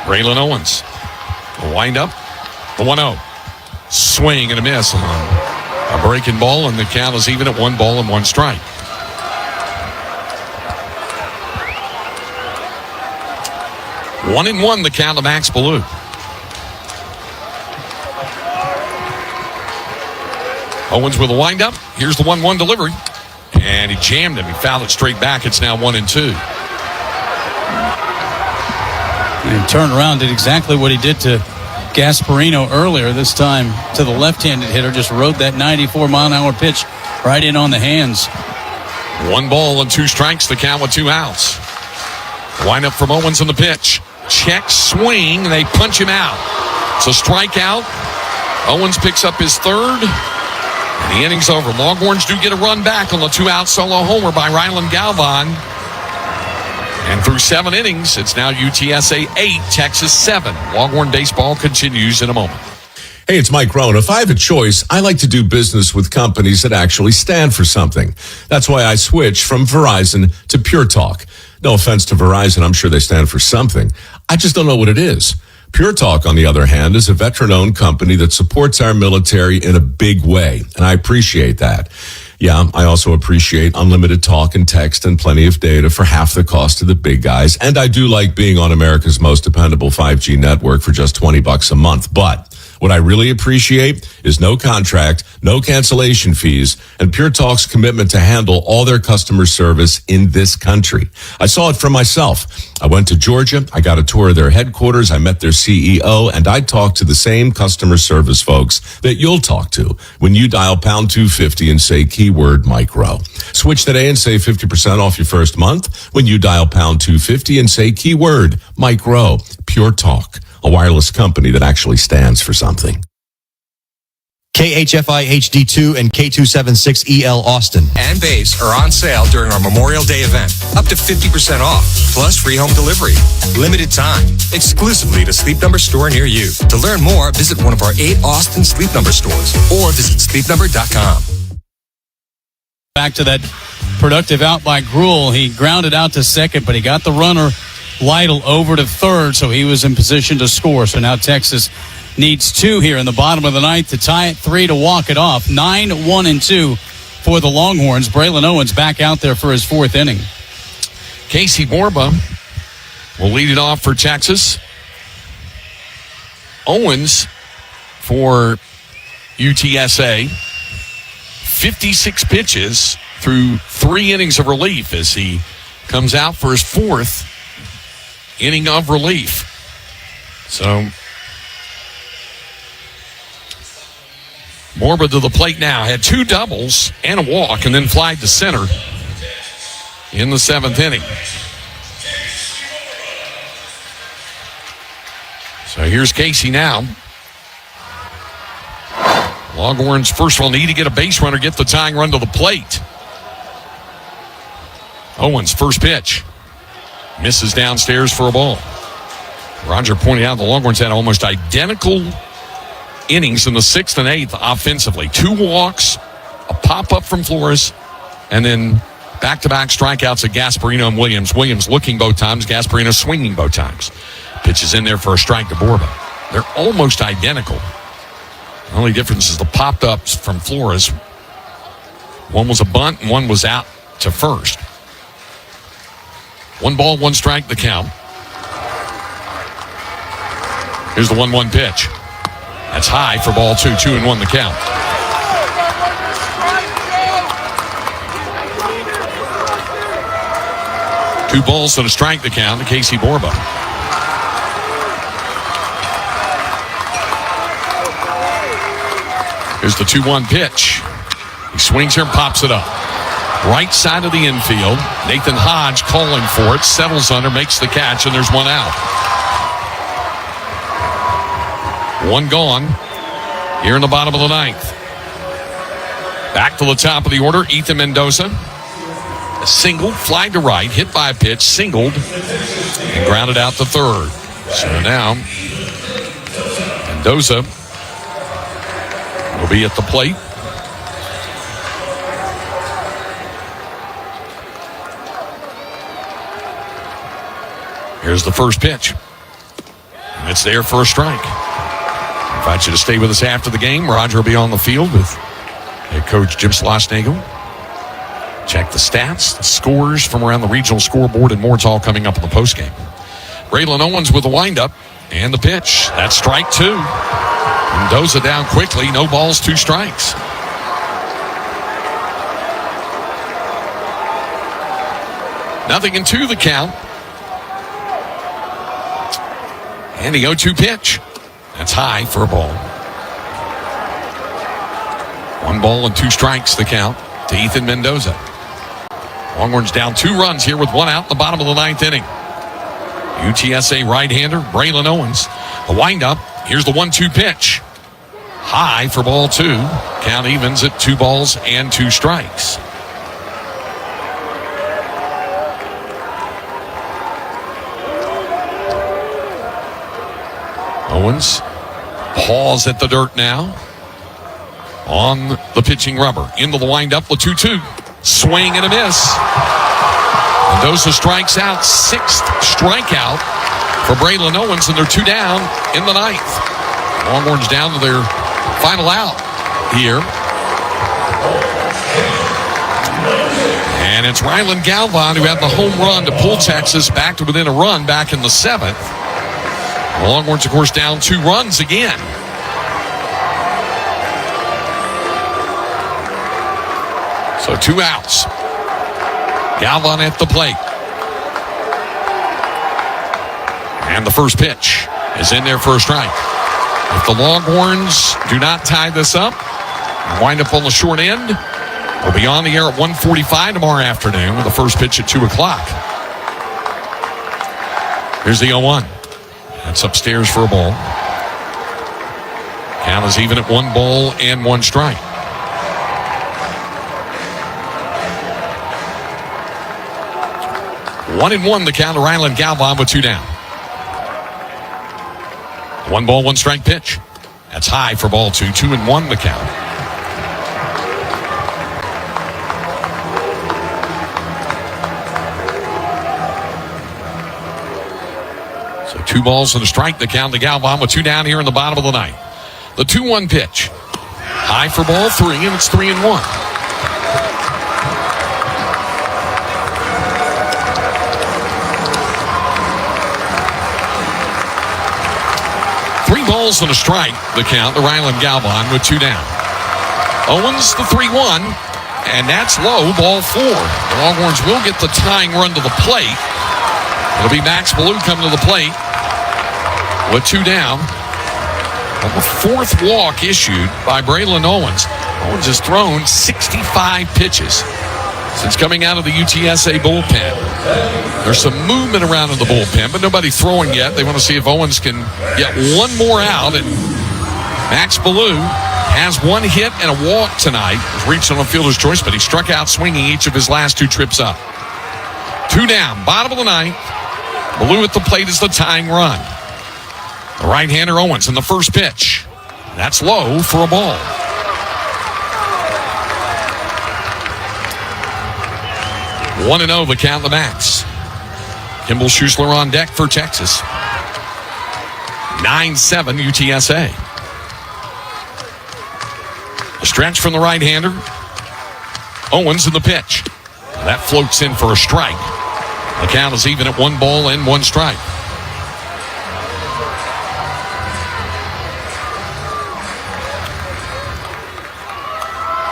Braylon Owens. The windup. The 1-0. Swing and a miss on a breaking ball, and the count is even at 1 ball and 1 strike. One and 1, the count of Max Balloon. Owens with a windup. Here's the 1-1 delivery. And he jammed him. He fouled it straight back. It's now 1-2. And he turned around, did exactly what he did to Gasparino earlier. This time to the left-handed hitter. Just rode that 94-mile-an-hour pitch right in on the hands. 1 ball and 2 strikes. The count with 2 outs. Windup from Owens on the pitch. Check, swing, and they punch him out. It's a strikeout. Owens picks up his 3rd. And the inning's over. Longhorns do get a run back on the 2-out solo homer by Rylan Galvan. And through 7 innings, it's now UTSA 8, Texas 7. Longhorn baseball continues in a moment. Hey, it's Mike Rohn. If I have a choice, I like to do business with companies that actually stand for something. That's why I switched from Verizon to Pure Talk. No offense to Verizon, I'm sure they stand for something. I just don't know what it is. Pure Talk, on the other hand, is a veteran-owned company that supports our military in a big way, and I appreciate that. Yeah, I also appreciate unlimited talk and text and plenty of data for half the cost of the big guys, and I do like being on America's most dependable 5G network for just $20 a month, but what I really appreciate is no contract, no cancellation fees, and Pure Talk's commitment to handle all their customer service in this country. I saw it for myself. I went to Georgia, I got a tour of their headquarters, I met their CEO, and I talked to the same customer service folks that you'll talk to when you dial pound 250 and say keyword Mike Rowe. Switch today and save 50% off your first month when you dial pound 250 and say keyword Mike Rowe. Pure Talk, a wireless company that actually stands for something. KHFI HD2 and K276EL Austin And base are on sale during our Memorial Day event. Up to 50% off, plus free home delivery. Limited time, exclusively to Sleep Number store near you. To learn more, visit one of our 8 Austin Sleep Number stores or visit sleepnumber.com. Back to that productive out by Gruel. He grounded out to second, but he got the runner Lytle over to third, so he was in position to score. So now Texas needs 2 here in the bottom of the ninth to tie it, 3 to walk it off. 9-1-2 for the Longhorns. Braylon Owens back out there for his 4th inning. Casey Borba will lead it off for Texas. Owens for UTSA. 56 pitches through 3 innings of relief as he comes out for his 4th inning of relief. So Borba to the plate now. Had 2 doubles and a walk and then flied to center in the 7th inning. So here's Casey now. Longhorns first will need to get a base runner, get the tying run to the plate. Owens, first pitch. Misses downstairs for a ball. Roger pointed out the Longhorns had almost identical innings in the 6th and 8th offensively. 2 walks, a pop-up from Flores, and then back-to-back strikeouts at Gasparino and Williams. Williams looking both times, Gasparino swinging both times. Pitches in there for a strike to Borba. They're almost identical. The only difference is the popped-ups from Flores. One was a bunt and one was out to first. 1 ball, 1 strike, the count. Here's the 1-1 pitch. That's high for ball 2, 2-1 the count. Two balls and a strike the count to Casey Borba. Here's the 2-1 pitch. He swings here and pops it up. Right side of the infield. Nathan Hodge calling for it. Settles under, makes the catch, and there's one out. One gone here in the bottom of the ninth. Back to the top of the order, Ethan Mendoza. A single, fly to right, hit by a pitch, singled, and grounded out to third. So now, Mendoza will be at the plate. Here's the first pitch. And it's there for a strike. I invite you to stay with us after the game. Roger will be on the field with head coach Jim Schlossnagle. Check the stats, the scores from around the regional scoreboard, and more. It's all coming up in the postgame. Braylon Owens with the windup and the pitch. That's strike two. Mendoza down quickly. No balls, 2 strikes. Nothing in 2 the count. And the 0-2 pitch. That's high for a ball. 1 ball and 2 strikes the count to Ethan Mendoza. Longhorns down 2 runs here with 1 out in the bottom of the 9th inning. UTSA right-hander Braylon Owens. The windup. Here's the 1-2 pitch. High for ball 2. Count evens at 2 balls and 2 strikes. Owens paws at the dirt now. On the pitching rubber. Into the windup, the 2-2. Swing and a miss. Mendoza strikes out. 6th strikeout for Braylon Owens, and they're 2 down in the 9th. Longhorns down to their final out here. And it's Rylan Galvan who had the home run to pull Texas back to within a run back in the 7th. The Longhorns, of course, down 2 runs again. So 2 outs. Galvan at the plate. And the first pitch is in there for a strike. If the Longhorns do not tie this up, wind up on the short end, we'll be on the air at 1:45 tomorrow afternoon with the first pitch at 2 o'clock. Here's the 0-1. That's upstairs for a ball. Count is even at 1 ball and 1 strike. One and 1 the count to Rylan Galvan with 2 down. 1 ball, 1 strike pitch. That's high for ball 2. 2-1 the count. So 2 balls and a strike the count to Galvan with 2 down here in the bottom of the 9th. The 2-1 pitch. High for ball 3, and it's 3-1. Balls and a strike, the count to Rylan Galvan with 2 down. Owens the 3-1, and that's low, ball 4. The Longhorns will get the tying run to the plate. It'll be Max Ballou coming to the plate with 2 down. On the 4th walk issued by Braylon Owens. Owens has thrown 65 pitches since coming out of the UTSA bullpen. There's some movement around in the bullpen, but nobody throwing yet. They want to see if Owens can get 1 more out. And Max Ballou has 1 hit and a walk tonight. He's reached on a fielder's choice, but he struck out swinging each of his last 2 trips up. 2 down, bottom of the 9th. Ballou at the plate is the tying run. The right-hander Owens in the first pitch. That's low for a ball. 1-0 the count to Max. Kimball Schuessler on deck for Texas. 9-7 UTSA. A stretch from the right-hander. Owens in the pitch. That floats in for a strike. The count is even at 1 ball and 1 strike.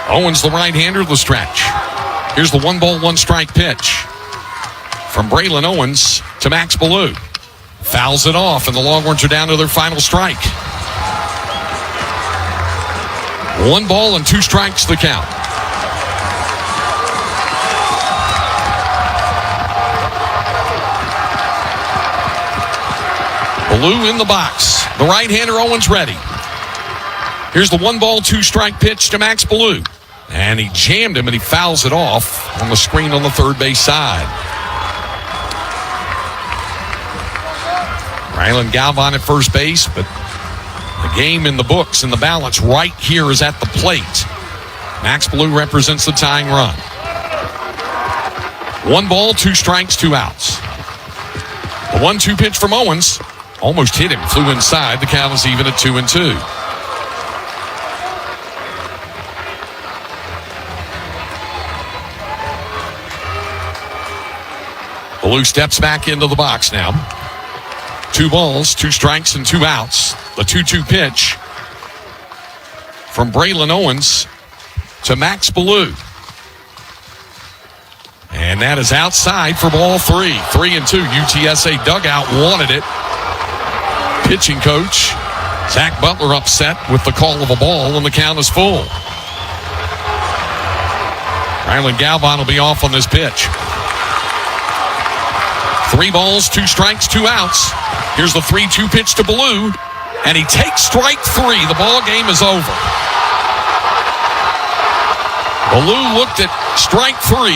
Owens the right-hander, the stretch. Here's the 1 ball, 1 strike pitch from Braylon Owens to Max Ballou. Fouls it off, and the Longhorns are down to their final strike. 1 ball and 2 strikes the count. Blue in the box. The right-hander Owens ready. Here's the 1-ball, 2-strike pitch to Max Ballou. And he jammed him, and he fouls it off on the screen on the third base side. Rylan Galvan at first base, but the game in the books and the balance right here is at the plate. Max Ballou represents the tying run. 1 ball, 2 strikes, 2 outs. The 1-2 pitch from Owens almost hit him, flew inside. The count is even at 2-2. Ballou steps back into the box now. 2 balls, 2 strikes, and 2 outs. The 2-2 pitch from Braylon Owens to Max Ballou. And that is outside for ball 3. 3-2. UTSA dugout wanted it. Pitching coach Zach Butler upset with the call of a ball, and the count is full. Rylan Galvan will be off on this pitch. 3 balls, 2 strikes, 2 outs. Here's the 3-2 pitch to Ballou, and he takes strike 3. The ball game is over. Ballou looked at strike 3,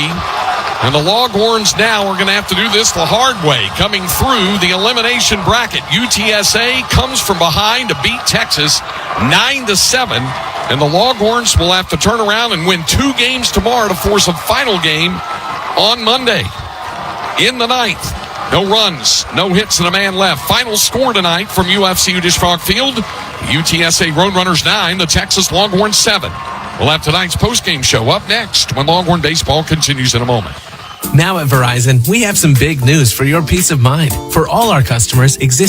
and the Longhorns now are going to have to do this the hard way, coming through the elimination bracket. UTSA comes from behind to beat Texas 9-7, and the Longhorns will have to turn around and win 2 games tomorrow to force a final game on Monday. In the 9th. No runs, no hits, and a man left. Final score tonight from UFC Udish Frog Field. UTSA Roadrunners 9, the Texas Longhorns 7. We'll have tonight's postgame show up next when Longhorn baseball continues in a moment. Now at Verizon, we have some big news for your peace of mind. For all our customers, existing